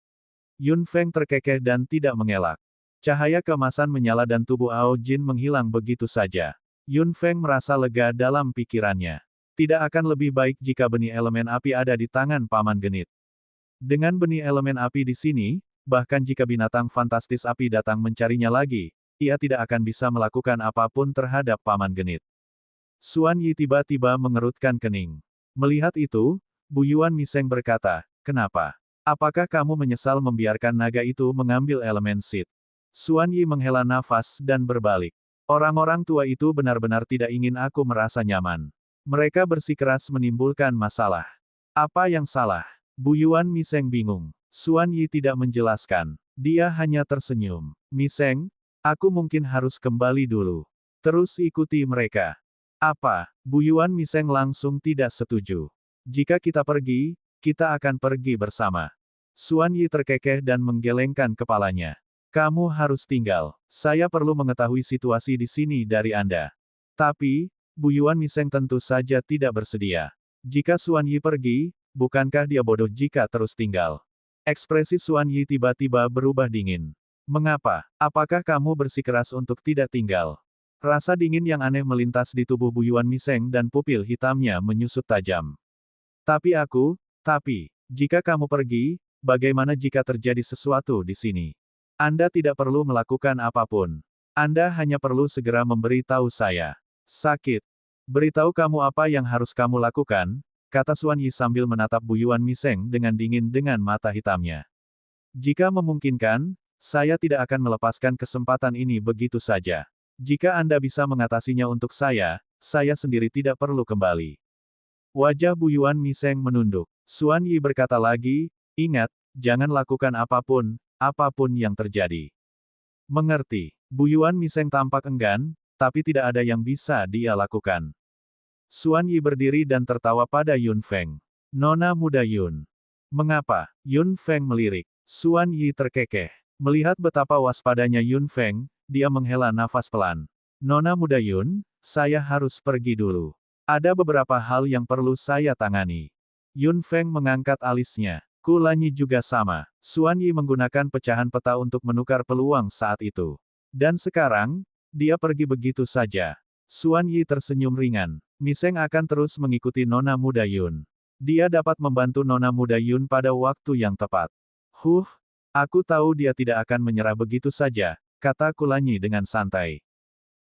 Yun Feng terkekeh dan tidak mengelak. Cahaya keemasan menyala dan tubuh Ao Jin menghilang begitu saja. Yun Feng merasa lega dalam pikirannya. Tidak akan lebih baik jika benih elemen api ada di tangan Paman Genit. Dengan benih elemen api di sini, bahkan jika binatang fantastis api datang mencarinya lagi, ia tidak akan bisa melakukan apapun terhadap Paman Genit. Xuan Yi tiba-tiba mengerutkan kening. Melihat itu, Bu Yuan Miseng berkata, kenapa? Apakah kamu menyesal membiarkan naga itu mengambil elemen Sid? Xuan Yi menghela nafas dan berbalik. Orang-orang tua itu benar-benar tidak ingin aku merasa nyaman. Mereka bersikeras menimbulkan masalah. Apa yang salah? Bu Yuan Miseng bingung. Xuan Yi tidak menjelaskan. Dia hanya tersenyum. Miseng, aku mungkin harus kembali dulu. Terus ikuti mereka. Apa? Bu Yuan Miseng langsung tidak setuju. Jika kita pergi, kita akan pergi bersama. Xuan Yi terkekeh dan menggelengkan kepalanya. Kamu harus tinggal. Saya perlu mengetahui situasi di sini dari Anda. Tapi, Bu Yuan Miseng tentu saja tidak bersedia. Jika Xuan Yi pergi, bukankah dia bodoh jika terus tinggal? Ekspresi Xuan Yi tiba-tiba berubah dingin. Mengapa? Apakah kamu bersikeras untuk tidak tinggal? Rasa dingin yang aneh melintas di tubuh Bu Yuan Miseng dan pupil hitamnya menyusut tajam. Tapi, jika kamu pergi, bagaimana jika terjadi sesuatu di sini? Anda tidak perlu melakukan apapun. Anda hanya perlu segera memberi tahu saya. Sakit. Beritahu kamu apa yang harus kamu lakukan, kata Xuan Yi sambil menatap Bu Yuan Miseng dengan dingin dengan mata hitamnya. Jika memungkinkan, saya tidak akan melepaskan kesempatan ini begitu saja. Jika Anda bisa mengatasinya untuk saya sendiri tidak perlu kembali. Wajah Bu Yuan Miseng menunduk. Xuan Yi berkata lagi, ingat, jangan lakukan apapun yang terjadi. Mengerti. Bu Yuan Miseng tampak enggan, tapi tidak ada yang bisa dia lakukan. Xuan Yi berdiri dan tertawa pada Yun Feng. Nona muda Yun. Mengapa? Yun Feng melirik. Xuan Yi terkekeh. Melihat betapa waspadanya Yun Feng, dia menghela nafas pelan. Nona muda Yun, saya harus pergi dulu. Ada beberapa hal yang perlu saya tangani. Yun Feng mengangkat alisnya. Kulanyi juga sama. Xuan Yi menggunakan pecahan peta untuk menukar peluang saat itu. Dan sekarang, dia pergi begitu saja. Xuan Yi tersenyum ringan. Miseng akan terus mengikuti Nona muda Yun. Dia dapat membantu Nona muda Yun pada waktu yang tepat. Aku tahu dia tidak akan menyerah begitu saja, kata Kulanyi dengan santai.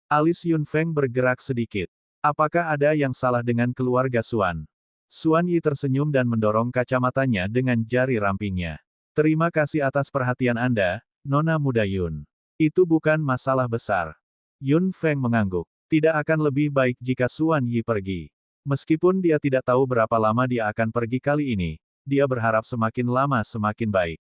Alis Yun Feng bergerak sedikit. Apakah ada yang salah dengan keluarga Xuan? Xuan Yi tersenyum dan mendorong kacamatanya dengan jari rampingnya. Terima kasih atas perhatian Anda, Nona muda Yun. Itu bukan masalah besar. Yun Feng mengangguk. Tidak akan lebih baik jika Xuan Yi pergi. Meskipun dia tidak tahu berapa lama dia akan pergi kali ini, dia berharap semakin lama semakin baik.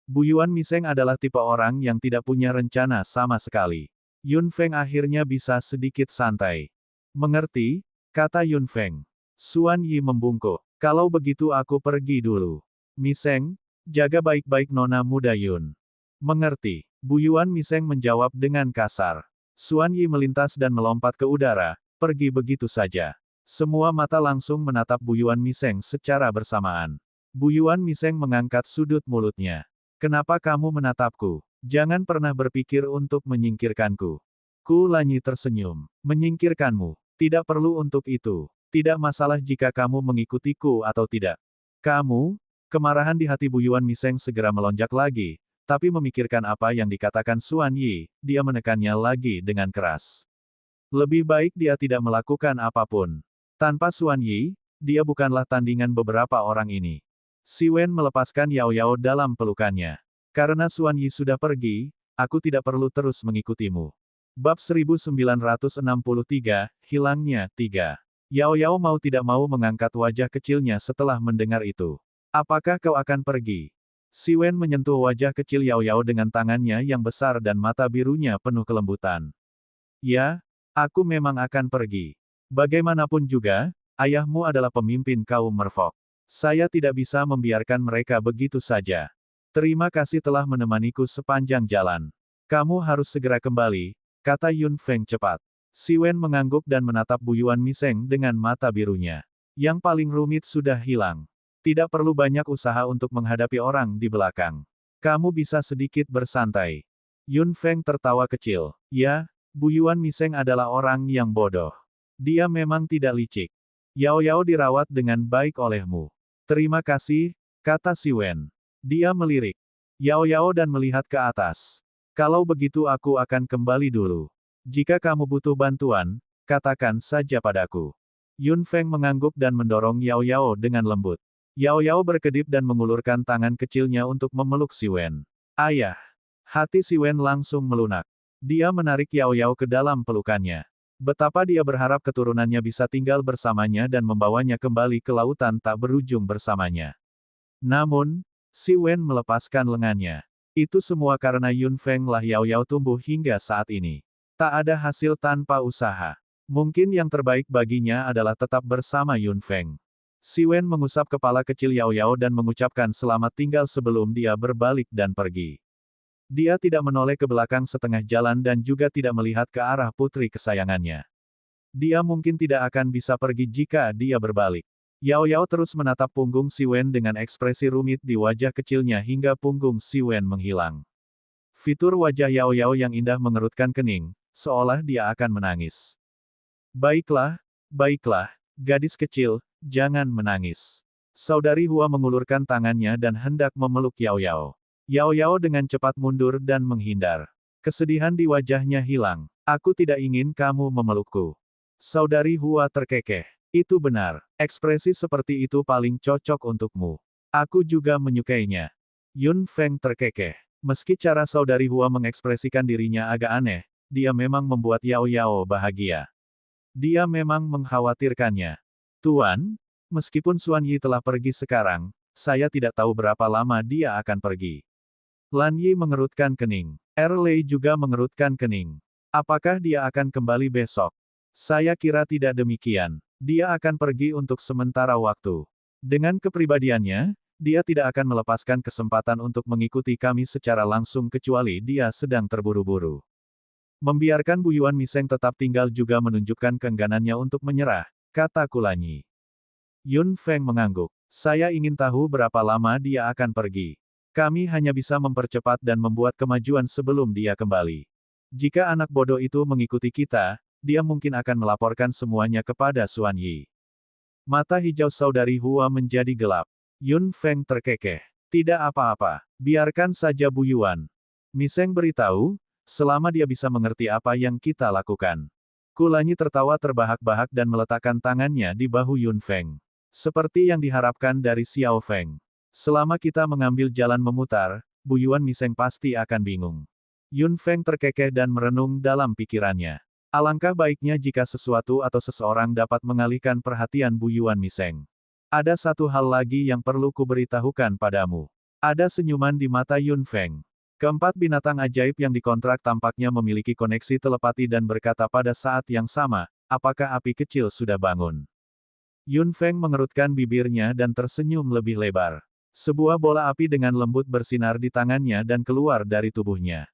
Bu Yuan Miseng adalah tipe orang yang tidak punya rencana sama sekali. Yun Feng akhirnya bisa sedikit santai. Mengerti, kata Yun Feng. Xuan Yi membungkuk. Kalau begitu aku pergi dulu. Miseng, jaga baik-baik nona muda Yun. Mengerti. Bu Yuan Miseng menjawab dengan kasar. Xuan Yi melintas dan melompat ke udara, pergi begitu saja. Semua mata langsung menatap Bu Yuan Miseng secara bersamaan. Bu Yuan Miseng mengangkat sudut mulutnya. Kenapa kamu menatapku? Jangan pernah berpikir untuk menyingkirkanku. Ku Lanyi tersenyum. Menyingkirkanmu. Tidak perlu untuk itu. Tidak masalah jika kamu mengikutiku atau tidak. Kamu, kemarahan di hati Bu Yuan Miseng segera melonjak lagi, tapi memikirkan apa yang dikatakan Xuan Yi, dia menekannya lagi dengan keras. Lebih baik dia tidak melakukan apapun. Tanpa Xuan Yi, dia bukanlah tandingan beberapa orang ini. Si Wen melepaskan Yao Yao dalam pelukannya. Karena Xuan Yi sudah pergi, aku tidak perlu terus mengikutimu. Bab 1963, Hilangnya 3. Yao Yao mau tidak mau mengangkat wajah kecilnya setelah mendengar itu. Apakah kau akan pergi? Si Wen menyentuh wajah kecil Yao Yao dengan tangannya yang besar dan mata birunya penuh kelembutan. Ya, aku memang akan pergi. Bagaimanapun juga, ayahmu adalah pemimpin kaum merfok. Saya tidak bisa membiarkan mereka begitu saja. Terima kasih telah menemaniku sepanjang jalan. Kamu harus segera kembali, kata Yun Feng cepat. Si Wen mengangguk dan menatap Bu Yuan Miseng dengan mata birunya. Yang paling rumit sudah hilang. Tidak perlu banyak usaha untuk menghadapi orang di belakang. Kamu bisa sedikit bersantai. Yun Feng tertawa kecil. Ya, Bu Yuan Miseng adalah orang yang bodoh. Dia memang tidak licik. Yao Yao dirawat dengan baik olehmu. Terima kasih, kata si Wen. Dia melirik Yao Yao dan melihat ke atas. Kalau begitu aku akan kembali dulu. Jika kamu butuh bantuan, katakan saja padaku. Yun Feng mengangguk dan mendorong Yao Yao dengan lembut. Yao Yao berkedip dan mengulurkan tangan kecilnya untuk memeluk si Wen. Ayah. Hati si Wen langsung melunak. Dia menarik Yao Yao ke dalam pelukannya. Betapa dia berharap keturunannya bisa tinggal bersamanya dan membawanya kembali ke lautan tak berujung bersamanya. Namun, si Wen melepaskan lengannya. Itu semua karena Yun Feng lah Yao Yao tumbuh hingga saat ini. Tak ada hasil tanpa usaha. Mungkin yang terbaik baginya adalah tetap bersama Yun Feng. Si Wen mengusap kepala kecil Yao Yao dan mengucapkan selamat tinggal sebelum dia berbalik dan pergi. Dia tidak menoleh ke belakang setengah jalan dan juga tidak melihat ke arah putri kesayangannya. Dia mungkin tidak akan bisa pergi jika dia berbalik. Yao Yao terus menatap punggung si Wen dengan ekspresi rumit di wajah kecilnya hingga punggung si Wen menghilang. Fitur wajah Yao Yao yang indah mengerutkan kening, seolah dia akan menangis. Baiklah, baiklah, gadis kecil, jangan menangis. Saudari Hua mengulurkan tangannya dan hendak memeluk Yao Yao. Yao Yao dengan cepat mundur dan menghindar. Kesedihan di wajahnya hilang. Aku tidak ingin kamu memelukku. Saudari Hua terkekeh. Itu benar. Ekspresi seperti itu paling cocok untukmu. Aku juga menyukainya. Yun Feng terkekeh. Meski cara saudari Hua mengekspresikan dirinya agak aneh, dia memang membuat Yao Yao bahagia. Dia memang mengkhawatirkannya. Tuan, meskipun Xuan Yi telah pergi sekarang, saya tidak tahu berapa lama dia akan pergi. Lan Yi mengerutkan kening. Erlei juga mengerutkan kening. Apakah dia akan kembali besok? Saya kira tidak demikian. Dia akan pergi untuk sementara waktu. Dengan kepribadiannya, dia tidak akan melepaskan kesempatan untuk mengikuti kami secara langsung kecuali dia sedang terburu-buru. Membiarkan Bu Yuan Miseng tetap tinggal juga menunjukkan keengganannya untuk menyerah, kata Kulanyi. Yun Feng mengangguk. Saya ingin tahu berapa lama dia akan pergi. Kami hanya bisa mempercepat dan membuat kemajuan sebelum dia kembali. Jika anak bodoh itu mengikuti kita, dia mungkin akan melaporkan semuanya kepada Xuan Yi. Mata hijau saudari Hua menjadi gelap. Yun Feng terkekeh. Tidak apa-apa. Biarkan saja Bu Yuan Miseng beritahu, selama dia bisa mengerti apa yang kita lakukan. Kulanyi tertawa terbahak-bahak dan meletakkan tangannya di bahu Yun Feng. Seperti yang diharapkan dari Xiao Feng. Selama kita mengambil jalan memutar, Bu Yuan Miseng pasti akan bingung. Yun Feng terkekeh dan merenung dalam pikirannya. Alangkah baiknya jika sesuatu atau seseorang dapat mengalihkan perhatian Bu Yuan Miseng. Ada satu hal lagi yang perlu kuberitahukan padamu. Ada senyuman di mata Yun Feng. Keempat binatang ajaib yang dikontrak tampaknya memiliki koneksi telepati dan berkata pada saat yang sama, apakah api kecil sudah bangun? Yun Feng mengerutkan bibirnya dan tersenyum lebih lebar. Sebuah bola api dengan lembut bersinar di tangannya dan keluar dari tubuhnya.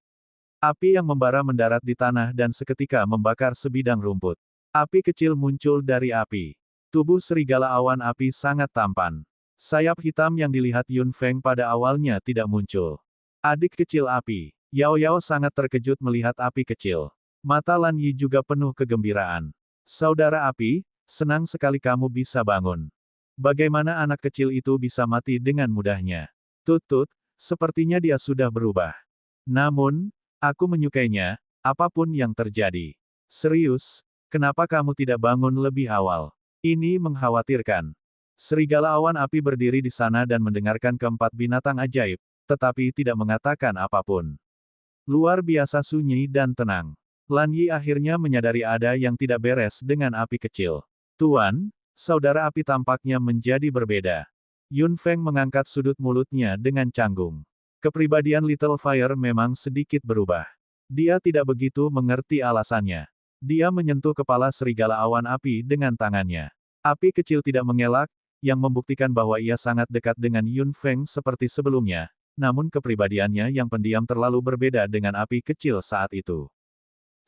Api yang membara mendarat di tanah dan seketika membakar sebidang rumput. Api kecil muncul dari api. Tubuh serigala awan api sangat tampan. Sayap hitam yang dilihat Yun Feng pada awalnya tidak muncul. Adik kecil api. Yao Yao sangat terkejut melihat api kecil. Mata Lan Yi juga penuh kegembiraan. Saudara api, senang sekali kamu bisa bangun. Bagaimana anak kecil itu bisa mati dengan mudahnya? Tut, sepertinya dia sudah berubah. Namun, aku menyukainya, apapun yang terjadi. Serius, kenapa kamu tidak bangun lebih awal? Ini mengkhawatirkan. Serigala awan api berdiri di sana dan mendengarkan keempat binatang ajaib, tetapi tidak mengatakan apapun. Luar biasa sunyi dan tenang. Lan Yi akhirnya menyadari ada yang tidak beres dengan api kecil. Tuan, saudara api tampaknya menjadi berbeda. Yun Feng mengangkat sudut mulutnya dengan canggung. Kepribadian Little Fire memang sedikit berubah. Dia tidak begitu mengerti alasannya. Dia menyentuh kepala serigala awan api dengan tangannya. Api kecil tidak mengelak, yang membuktikan bahwa ia sangat dekat dengan Yun Feng seperti sebelumnya, namun kepribadiannya yang pendiam terlalu berbeda dengan api kecil saat itu.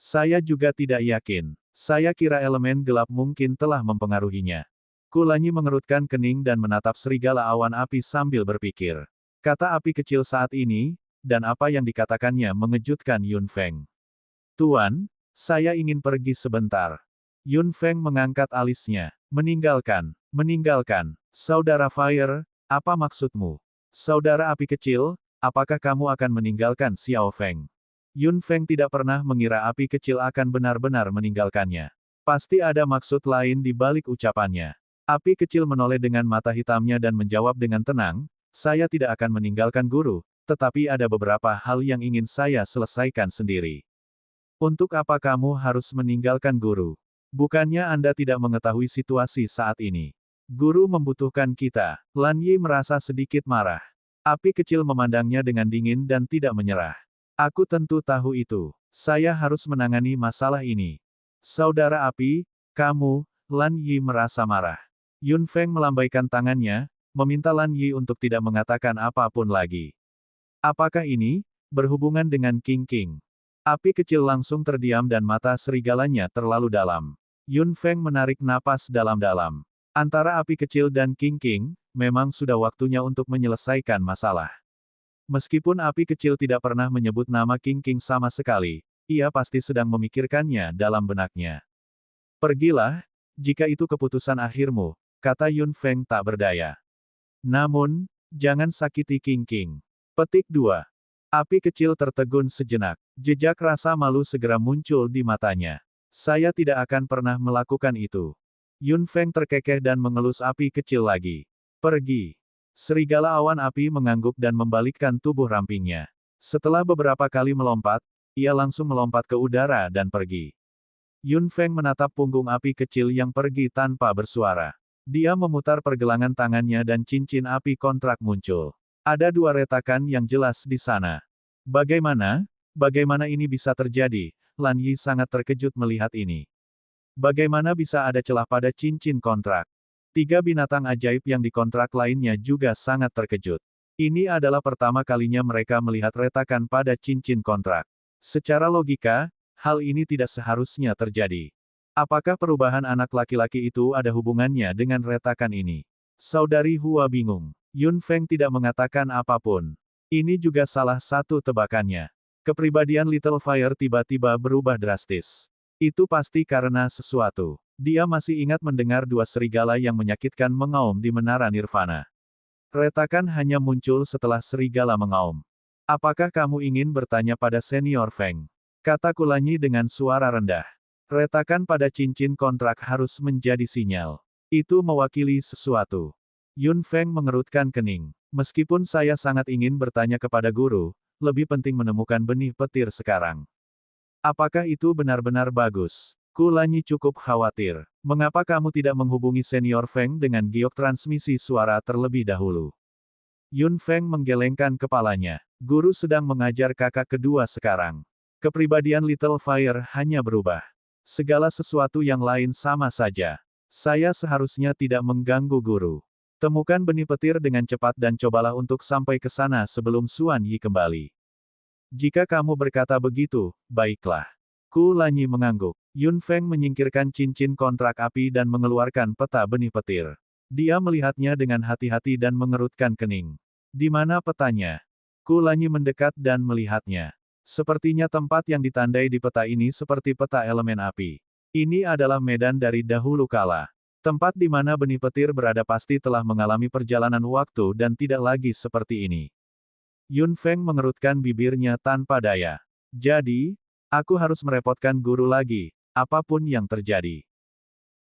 Saya juga tidak yakin. Saya kira elemen gelap mungkin telah mempengaruhinya. Kulanyi mengerutkan kening dan menatap serigala awan api sambil berpikir. Kata api kecil saat ini, dan apa yang dikatakannya mengejutkan Yun Feng. Tuan, saya ingin pergi sebentar. Yun Feng mengangkat alisnya. Meninggalkan. Saudara Fire, apa maksudmu? Saudara api kecil, apakah kamu akan meninggalkan Xiao Feng? Yun Feng tidak pernah mengira api kecil akan benar-benar meninggalkannya. Pasti ada maksud lain di balik ucapannya. Api kecil menoleh dengan mata hitamnya dan menjawab dengan tenang, saya tidak akan meninggalkan guru, tetapi ada beberapa hal yang ingin saya selesaikan sendiri. Untuk apa kamu harus meninggalkan guru? Bukannya Anda tidak mengetahui situasi saat ini? Guru membutuhkan kita. Lan Yi merasa sedikit marah. Api kecil memandangnya dengan dingin dan tidak menyerah. Aku tentu tahu itu. Saya harus menangani masalah ini. Saudara api, kamu, Lan Yi merasa marah. Yun Feng melambaikan tangannya, meminta Lan Yi untuk tidak mengatakan apapun lagi. Apakah ini berhubungan dengan King King? Api kecil langsung terdiam dan mata serigalanya terlalu dalam. Yun Feng menarik napas dalam-dalam. Antara api kecil dan King King, memang sudah waktunya untuk menyelesaikan masalah. Meskipun api kecil tidak pernah menyebut nama King King sama sekali, ia pasti sedang memikirkannya dalam benaknya. Pergilah, jika itu keputusan akhirmu, kata Yun Feng tak berdaya. Namun, jangan sakiti King King. Petik 2. Api kecil tertegun sejenak. Jejak rasa malu segera muncul di matanya. Saya tidak akan pernah melakukan itu. Yun Feng terkekeh dan mengelus api kecil lagi. Pergi. Serigala awan api mengangguk dan membalikkan tubuh rampingnya. Setelah beberapa kali melompat, ia langsung melompat ke udara dan pergi. Yun Feng menatap punggung api kecil yang pergi tanpa bersuara. Dia memutar pergelangan tangannya dan cincin api kontrak muncul. Ada dua retakan yang jelas di sana. Bagaimana ini bisa terjadi? Lan Yi sangat terkejut melihat ini. Bagaimana bisa ada celah pada cincin kontrak? Tiga binatang ajaib yang dikontrak lainnya juga sangat terkejut. Ini adalah pertama kalinya mereka melihat retakan pada cincin kontrak. Secara logika, hal ini tidak seharusnya terjadi. Apakah perubahan anak laki-laki itu ada hubungannya dengan retakan ini? Saudari Hua bingung. Yun Feng tidak mengatakan apapun. Ini juga salah satu tebakannya. Kepribadian Little Fire tiba-tiba berubah drastis. Itu pasti karena sesuatu. Dia masih ingat mendengar dua serigala yang menyakitkan mengaum di Menara Nirvana. Retakan hanya muncul setelah serigala mengaum. Apakah kamu ingin bertanya pada Senior Feng? Kata Kulanyi dengan suara rendah. Retakan pada cincin kontrak harus menjadi sinyal. Itu mewakili sesuatu. Yun Feng mengerutkan kening. Meskipun saya sangat ingin bertanya kepada guru, lebih penting menemukan benih petir sekarang. Apakah itu benar-benar bagus? Kulanyi cukup khawatir. Mengapa kamu tidak menghubungi senior Feng dengan giok transmisi suara terlebih dahulu? Yun Feng menggelengkan kepalanya. Guru sedang mengajar kakak kedua sekarang. Kepribadian Little Fire hanya berubah. Segala sesuatu yang lain sama saja. Saya seharusnya tidak mengganggu guru. Temukan benih petir dengan cepat dan cobalah untuk sampai ke sana sebelum Xuan Yi kembali. Jika kamu berkata begitu, baiklah. Kulanyi mengangguk. Yun Feng menyingkirkan cincin kontrak api dan mengeluarkan peta benih petir. Dia melihatnya dengan hati-hati dan mengerutkan kening. Di mana petanya? Kulanyi mendekat dan melihatnya. Sepertinya tempat yang ditandai di peta ini seperti peta elemen api. Ini adalah medan dari dahulu kala. Tempat di mana benih petir berada pasti telah mengalami perjalanan waktu dan tidak lagi seperti ini. Yun Feng mengerutkan bibirnya tanpa daya. Jadi, aku harus merepotkan guru lagi, apapun yang terjadi.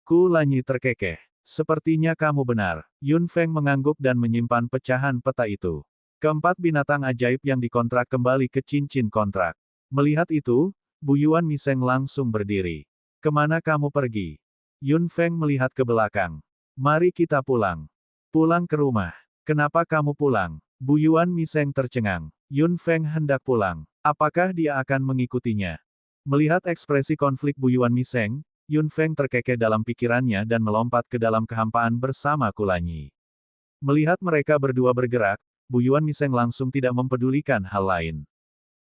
Kulanyi terkekeh. Sepertinya kamu benar. Yun Feng mengangguk dan menyimpan pecahan peta itu. Keempat binatang ajaib yang dikontrak kembali ke cincin kontrak. Melihat itu, Bu Yuan Miseng langsung berdiri. Kemana kamu pergi? Yun Feng melihat ke belakang. Mari kita pulang. Pulang ke rumah. Kenapa kamu pulang? Bu Yuan Miseng tercengang. Yun Feng hendak pulang. Apakah dia akan mengikutinya? Melihat ekspresi konflik Bu Yuan Miseng, Yun Feng terkekeh dalam pikirannya dan melompat ke dalam kehampaan bersama Kulanyi. Melihat mereka berdua bergerak, Bu Yuan Miseng langsung tidak mempedulikan hal lain.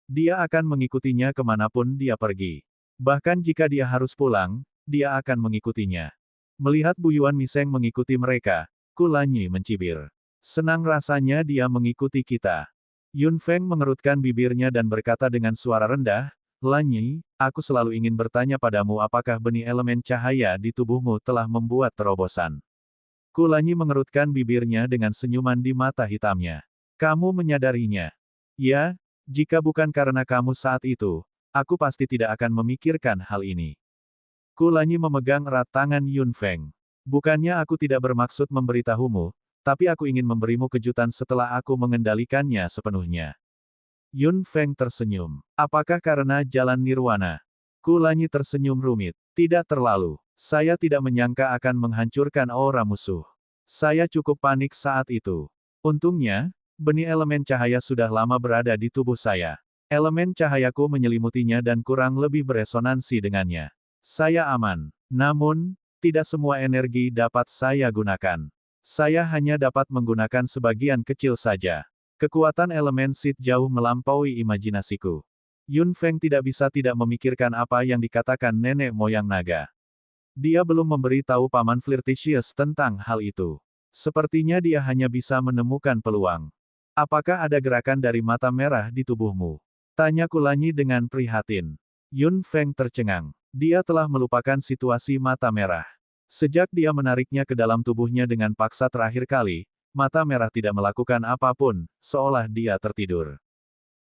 Dia akan mengikutinya kemanapun dia pergi. Bahkan jika dia harus pulang, dia akan mengikutinya. Melihat Bu Yuan Miseng mengikuti mereka, Kulanyi mencibir. Senang rasanya dia mengikuti kita. Yun Feng mengerutkan bibirnya dan berkata dengan suara rendah, Lanyi, aku selalu ingin bertanya padamu apakah benih elemen cahaya di tubuhmu telah membuat terobosan. Kulanyi mengerutkan bibirnya dengan senyuman di mata hitamnya. Kamu menyadarinya? Ya, jika bukan karena kamu saat itu, aku pasti tidak akan memikirkan hal ini. Kulanyi memegang erat tangan Yun Feng. Bukannya aku tidak bermaksud memberitahumu, tapi aku ingin memberimu kejutan setelah aku mengendalikannya sepenuhnya. Yun Feng tersenyum. Apakah karena jalan nirwana? Kulanyi tersenyum rumit. Tidak terlalu. Saya tidak menyangka akan menghancurkan aura musuh. Saya cukup panik saat itu. Untungnya, benih elemen cahaya sudah lama berada di tubuh saya. Elemen cahayaku menyelimutinya dan kurang lebih beresonansi dengannya. Saya aman. Namun, tidak semua energi dapat saya gunakan. Saya hanya dapat menggunakan sebagian kecil saja. Kekuatan elemen Sid jauh melampaui imajinasiku. Yun Feng tidak bisa tidak memikirkan apa yang dikatakan nenek moyang naga. Dia belum memberi tahu Paman Flirtatious tentang hal itu. Sepertinya dia hanya bisa menemukan peluang. Apakah ada gerakan dari mata merah di tubuhmu? Tanya Kulanyi dengan prihatin. Yun Feng tercengang. Dia telah melupakan situasi mata merah. Sejak dia menariknya ke dalam tubuhnya dengan paksa terakhir kali, mata merah tidak melakukan apapun, seolah dia tertidur.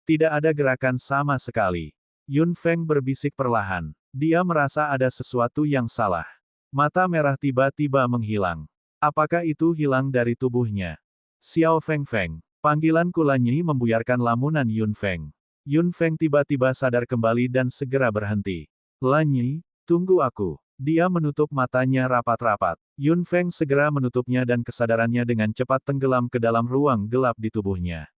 Tidak ada gerakan sama sekali. Yun Feng berbisik perlahan. Dia merasa ada sesuatu yang salah. Mata merah tiba-tiba menghilang. Apakah itu hilang dari tubuhnya? Xiao Feng Feng. Panggilan Kulanyi membuyarkan lamunan Yun Feng. Yun Feng tiba-tiba sadar kembali dan segera berhenti. Lanyi, tunggu aku. Dia menutup matanya rapat-rapat. Yun Feng segera menutupnya dan kesadarannya dengan cepat tenggelam ke dalam ruang gelap di tubuhnya.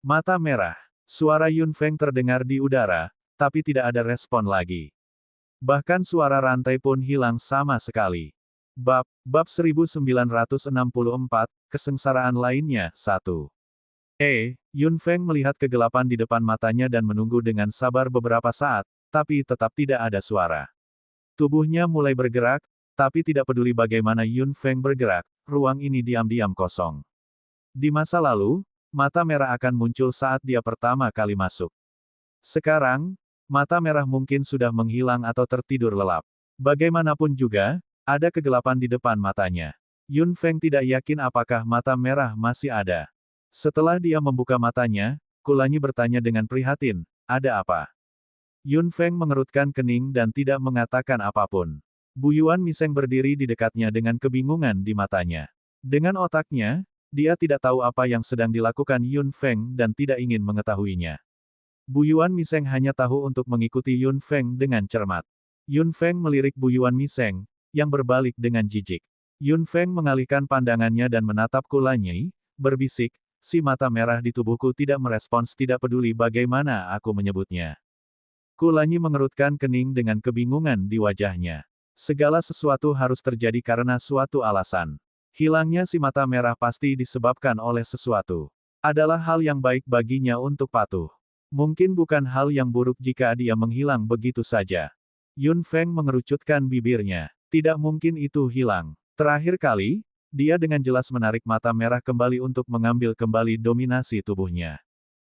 Mata merah. Suara Yun Feng terdengar di udara, tapi tidak ada respon lagi. Bahkan suara rantai pun hilang sama sekali. Bab 1964, Kesengsaraan Lainnya, 1. Yun Feng melihat kegelapan di depan matanya dan menunggu dengan sabar beberapa saat, tapi tetap tidak ada suara. Tubuhnya mulai bergerak, tapi tidak peduli bagaimana Yun Feng bergerak, ruang ini diam-diam kosong. Di masa lalu, mata merah akan muncul saat dia pertama kali masuk. Sekarang, mata merah mungkin sudah menghilang atau tertidur lelap. Bagaimanapun juga, ada kegelapan di depan matanya. Yun Feng tidak yakin apakah mata merah masih ada. Setelah dia membuka matanya, Kulanyi bertanya dengan prihatin, ada apa? Yun Feng mengerutkan kening dan tidak mengatakan apapun. Bu Yuan Miseng berdiri di dekatnya dengan kebingungan di matanya. Dengan otaknya, dia tidak tahu apa yang sedang dilakukan Yun Feng dan tidak ingin mengetahuinya. Bu Yuan Miseng hanya tahu untuk mengikuti Yun Feng dengan cermat. Yun Feng melirik Bu Yuan Miseng, yang berbalik dengan jijik. Yun Feng mengalihkan pandangannya dan menatap Kulanyi, berbisik, si mata merah di tubuhku tidak merespons, tidak peduli bagaimana aku menyebutnya. Kulanyi mengerutkan kening dengan kebingungan di wajahnya. Segala sesuatu harus terjadi karena suatu alasan. Hilangnya si mata merah pasti disebabkan oleh sesuatu. Adalah hal yang baik baginya untuk patuh. Mungkin bukan hal yang buruk jika dia menghilang begitu saja. Yun Feng mengerucutkan bibirnya. Tidak mungkin itu hilang. Terakhir kali, dia dengan jelas menarik mata merah kembali untuk mengambil kembali dominasi tubuhnya.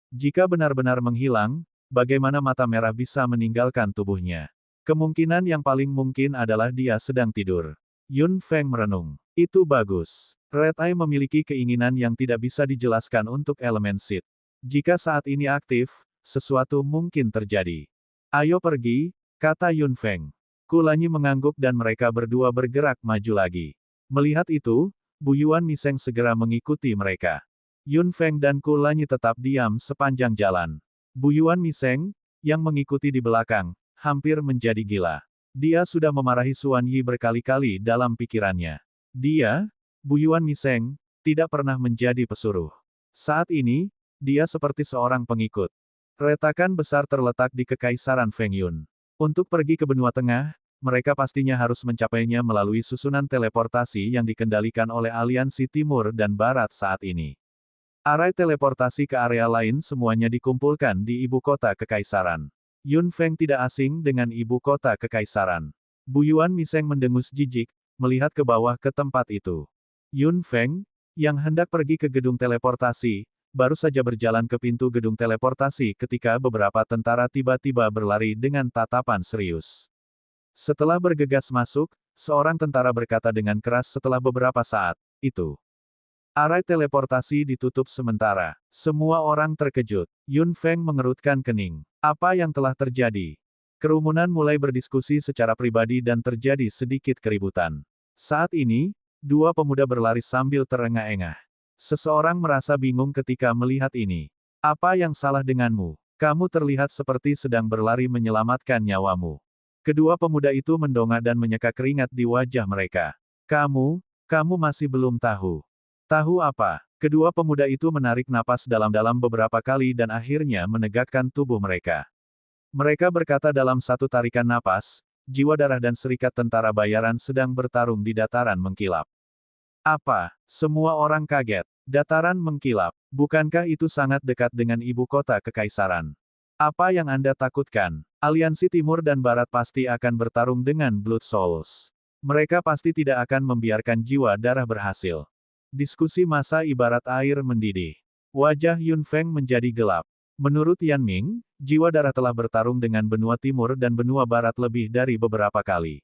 Jika benar-benar menghilang, bagaimana mata merah bisa meninggalkan tubuhnya? Kemungkinan yang paling mungkin adalah dia sedang tidur. Yun Feng merenung. Itu bagus. Red Eye memiliki keinginan yang tidak bisa dijelaskan untuk elemen Sid. Jika saat ini aktif, sesuatu mungkin terjadi. Ayo pergi, kata Yun Feng. Kulanyi mengangguk dan mereka berdua bergerak maju lagi. Melihat itu, Bu Yuan Miseng segera mengikuti mereka. Yun Feng dan Kulanyi tetap diam sepanjang jalan. Bu Yuan Miseng, yang mengikuti di belakang, hampir menjadi gila. Dia sudah memarahi Xuan Yi berkali-kali dalam pikirannya. Dia, Bu Yuan Miseng, tidak pernah menjadi pesuruh. Saat ini, dia seperti seorang pengikut. Retakan besar terletak di Kekaisaran Feng Yun. Untuk pergi ke benua tengah, mereka pastinya harus mencapainya melalui susunan teleportasi yang dikendalikan oleh aliansi Timur dan Barat saat ini. Arai teleportasi ke area lain semuanya dikumpulkan di ibu kota Kekaisaran. Yun Feng tidak asing dengan ibu kota Kekaisaran. Bu Yuan Miseng mendengus jijik, melihat ke bawah ke tempat itu. Yun Feng, yang hendak pergi ke gedung teleportasi, baru saja berjalan ke pintu gedung teleportasi ketika beberapa tentara tiba-tiba berlari dengan tatapan serius. Setelah bergegas masuk, seorang tentara berkata dengan keras setelah beberapa saat, itu. Arai teleportasi ditutup sementara. Semua orang terkejut. Yun Feng mengerutkan kening. Apa yang telah terjadi? Kerumunan mulai berdiskusi secara pribadi dan terjadi sedikit keributan. Saat ini, dua pemuda berlari sambil terengah-engah. Seseorang merasa bingung ketika melihat ini. Apa yang salah denganmu? Kamu terlihat seperti sedang berlari menyelamatkan nyawamu. Kedua pemuda itu mendongak dan menyeka keringat di wajah mereka. Kamu masih belum tahu. Tahu apa? Kedua pemuda itu menarik napas dalam-dalam beberapa kali dan akhirnya menegakkan tubuh mereka. Mereka berkata dalam satu tarikan napas, jiwa darah dan serikat tentara bayaran sedang bertarung di dataran mengkilap. Apa? Semua orang kaget. Dataran mengkilap. Bukankah itu sangat dekat dengan ibu kota Kekaisaran? Apa yang Anda takutkan? Aliansi Timur dan Barat pasti akan bertarung dengan Blood Souls. Mereka pasti tidak akan membiarkan jiwa darah berhasil. Diskusi massa ibarat air mendidih. Wajah Yun Feng menjadi gelap. Menurut Yan Ming, jiwa darah telah bertarung dengan benua Timur dan benua Barat lebih dari beberapa kali.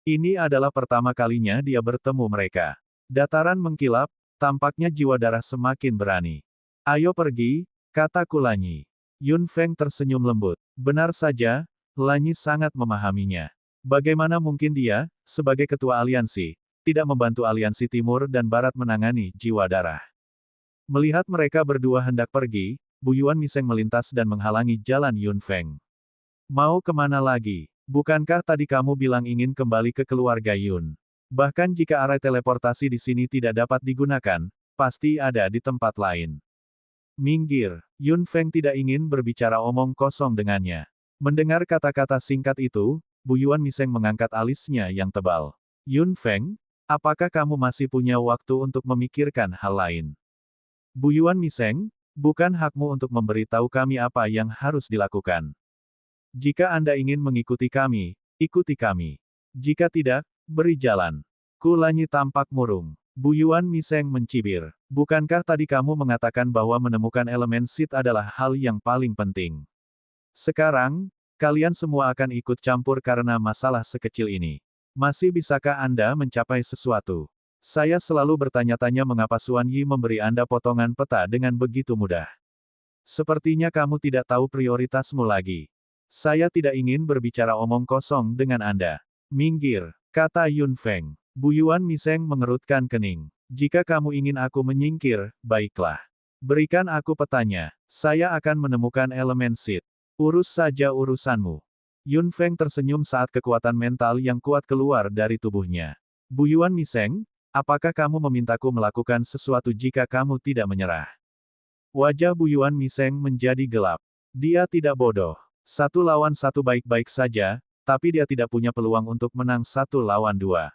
Ini adalah pertama kalinya dia bertemu mereka. Dataran mengkilap, tampaknya jiwa darah semakin berani. Ayo pergi, kata Kulanyi. Yun Feng tersenyum lembut. Benar saja, Lanyi sangat memahaminya. Bagaimana mungkin dia, sebagai ketua aliansi, tidak membantu aliansi Timur dan Barat menangani jiwa darah. Melihat mereka berdua hendak pergi, Bu Yuan Miseng melintas dan menghalangi jalan Yun Feng. Mau kemana lagi? Bukankah tadi kamu bilang ingin kembali ke keluarga Yun? Bahkan jika arai teleportasi di sini tidak dapat digunakan, pasti ada di tempat lain. Minggir, Yun Feng tidak ingin berbicara omong kosong dengannya. Mendengar kata-kata singkat itu, Bu Yuan Miseng mengangkat alisnya yang tebal. Yun Feng, apakah kamu masih punya waktu untuk memikirkan hal lain? Bu Yuan Miseng, bukan hakmu untuk memberitahu kami apa yang harus dilakukan. Jika Anda ingin mengikuti kami, ikuti kami. Jika tidak, beri jalan. Kulanyi tampak murung. Bu Yuan Miseng mencibir. Bukankah tadi kamu mengatakan bahwa menemukan elemen Sid adalah hal yang paling penting? Sekarang, kalian semua akan ikut campur karena masalah sekecil ini. Masih bisakah Anda mencapai sesuatu? Saya selalu bertanya-tanya mengapa Xuan Yi memberi Anda potongan peta dengan begitu mudah. Sepertinya kamu tidak tahu prioritasmu lagi. Saya tidak ingin berbicara omong kosong dengan Anda. Minggir, kata Yun Feng. Bu Yuan Miseng mengerutkan kening. Jika kamu ingin aku menyingkir, baiklah. Berikan aku petanya. Saya akan menemukan elemen Sid. Urus saja urusanmu. Yun Feng tersenyum saat kekuatan mental yang kuat keluar dari tubuhnya. Bu Yuan Miseng, apakah kamu memintaku melakukan sesuatu jika kamu tidak menyerah? Wajah Bu Yuan Miseng menjadi gelap. Dia tidak bodoh. Satu lawan satu baik-baik saja, tapi dia tidak punya peluang untuk menang satu lawan dua.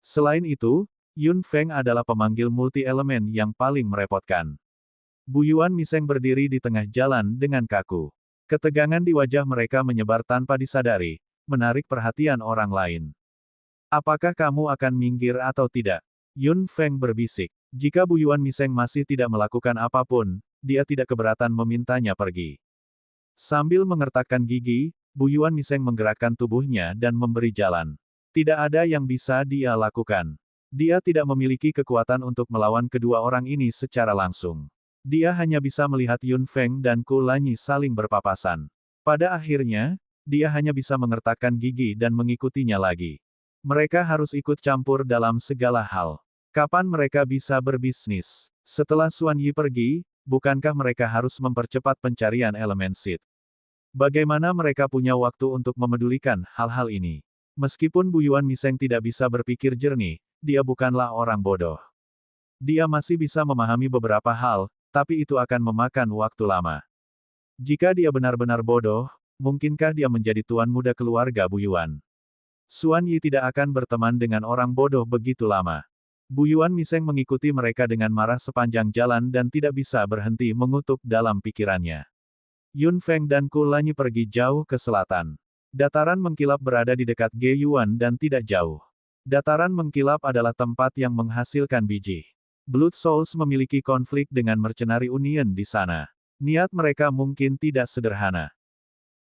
Selain itu, Yun Feng adalah pemanggil multi-elemen yang paling merepotkan. Bu Yuan Miseng berdiri di tengah jalan dengan kaku. Ketegangan di wajah mereka menyebar tanpa disadari, menarik perhatian orang lain. Apakah kamu akan minggir atau tidak? Yun Feng berbisik. Jika Bu Yuan Miseng masih tidak melakukan apapun, dia tidak keberatan memintanya pergi. Sambil mengertakkan gigi, Bu Yuan Miseng menggerakkan tubuhnya dan memberi jalan. Tidak ada yang bisa dia lakukan. Dia tidak memiliki kekuatan untuk melawan kedua orang ini secara langsung. Dia hanya bisa melihat Yun Feng dan Ku Lanyi saling berpapasan. Pada akhirnya, dia hanya bisa mengertakkan gigi dan mengikutinya lagi. Mereka harus ikut campur dalam segala hal. Kapan mereka bisa berbisnis? Setelah Xuan Yi pergi, bukankah mereka harus mempercepat pencarian elemen Sid? Bagaimana mereka punya waktu untuk memedulikan hal-hal ini? Meskipun Bu Yuan Miseng tidak bisa berpikir jernih, dia bukanlah orang bodoh. Dia masih bisa memahami beberapa hal, tapi itu akan memakan waktu lama. Jika dia benar-benar bodoh, mungkinkah dia menjadi tuan muda keluarga Bu Yuan? Xuan Yi tidak akan berteman dengan orang bodoh begitu lama. Bu Yuan Miseng mengikuti mereka dengan marah sepanjang jalan dan tidak bisa berhenti mengutuk dalam pikirannya. Yun Feng dan Ku Lanyi pergi jauh ke selatan. Dataran mengkilap berada di dekat Ge Yuan dan tidak jauh. Dataran mengkilap adalah tempat yang menghasilkan biji. Blood Souls memiliki konflik dengan Mercenary Union di sana. Niat mereka mungkin tidak sederhana.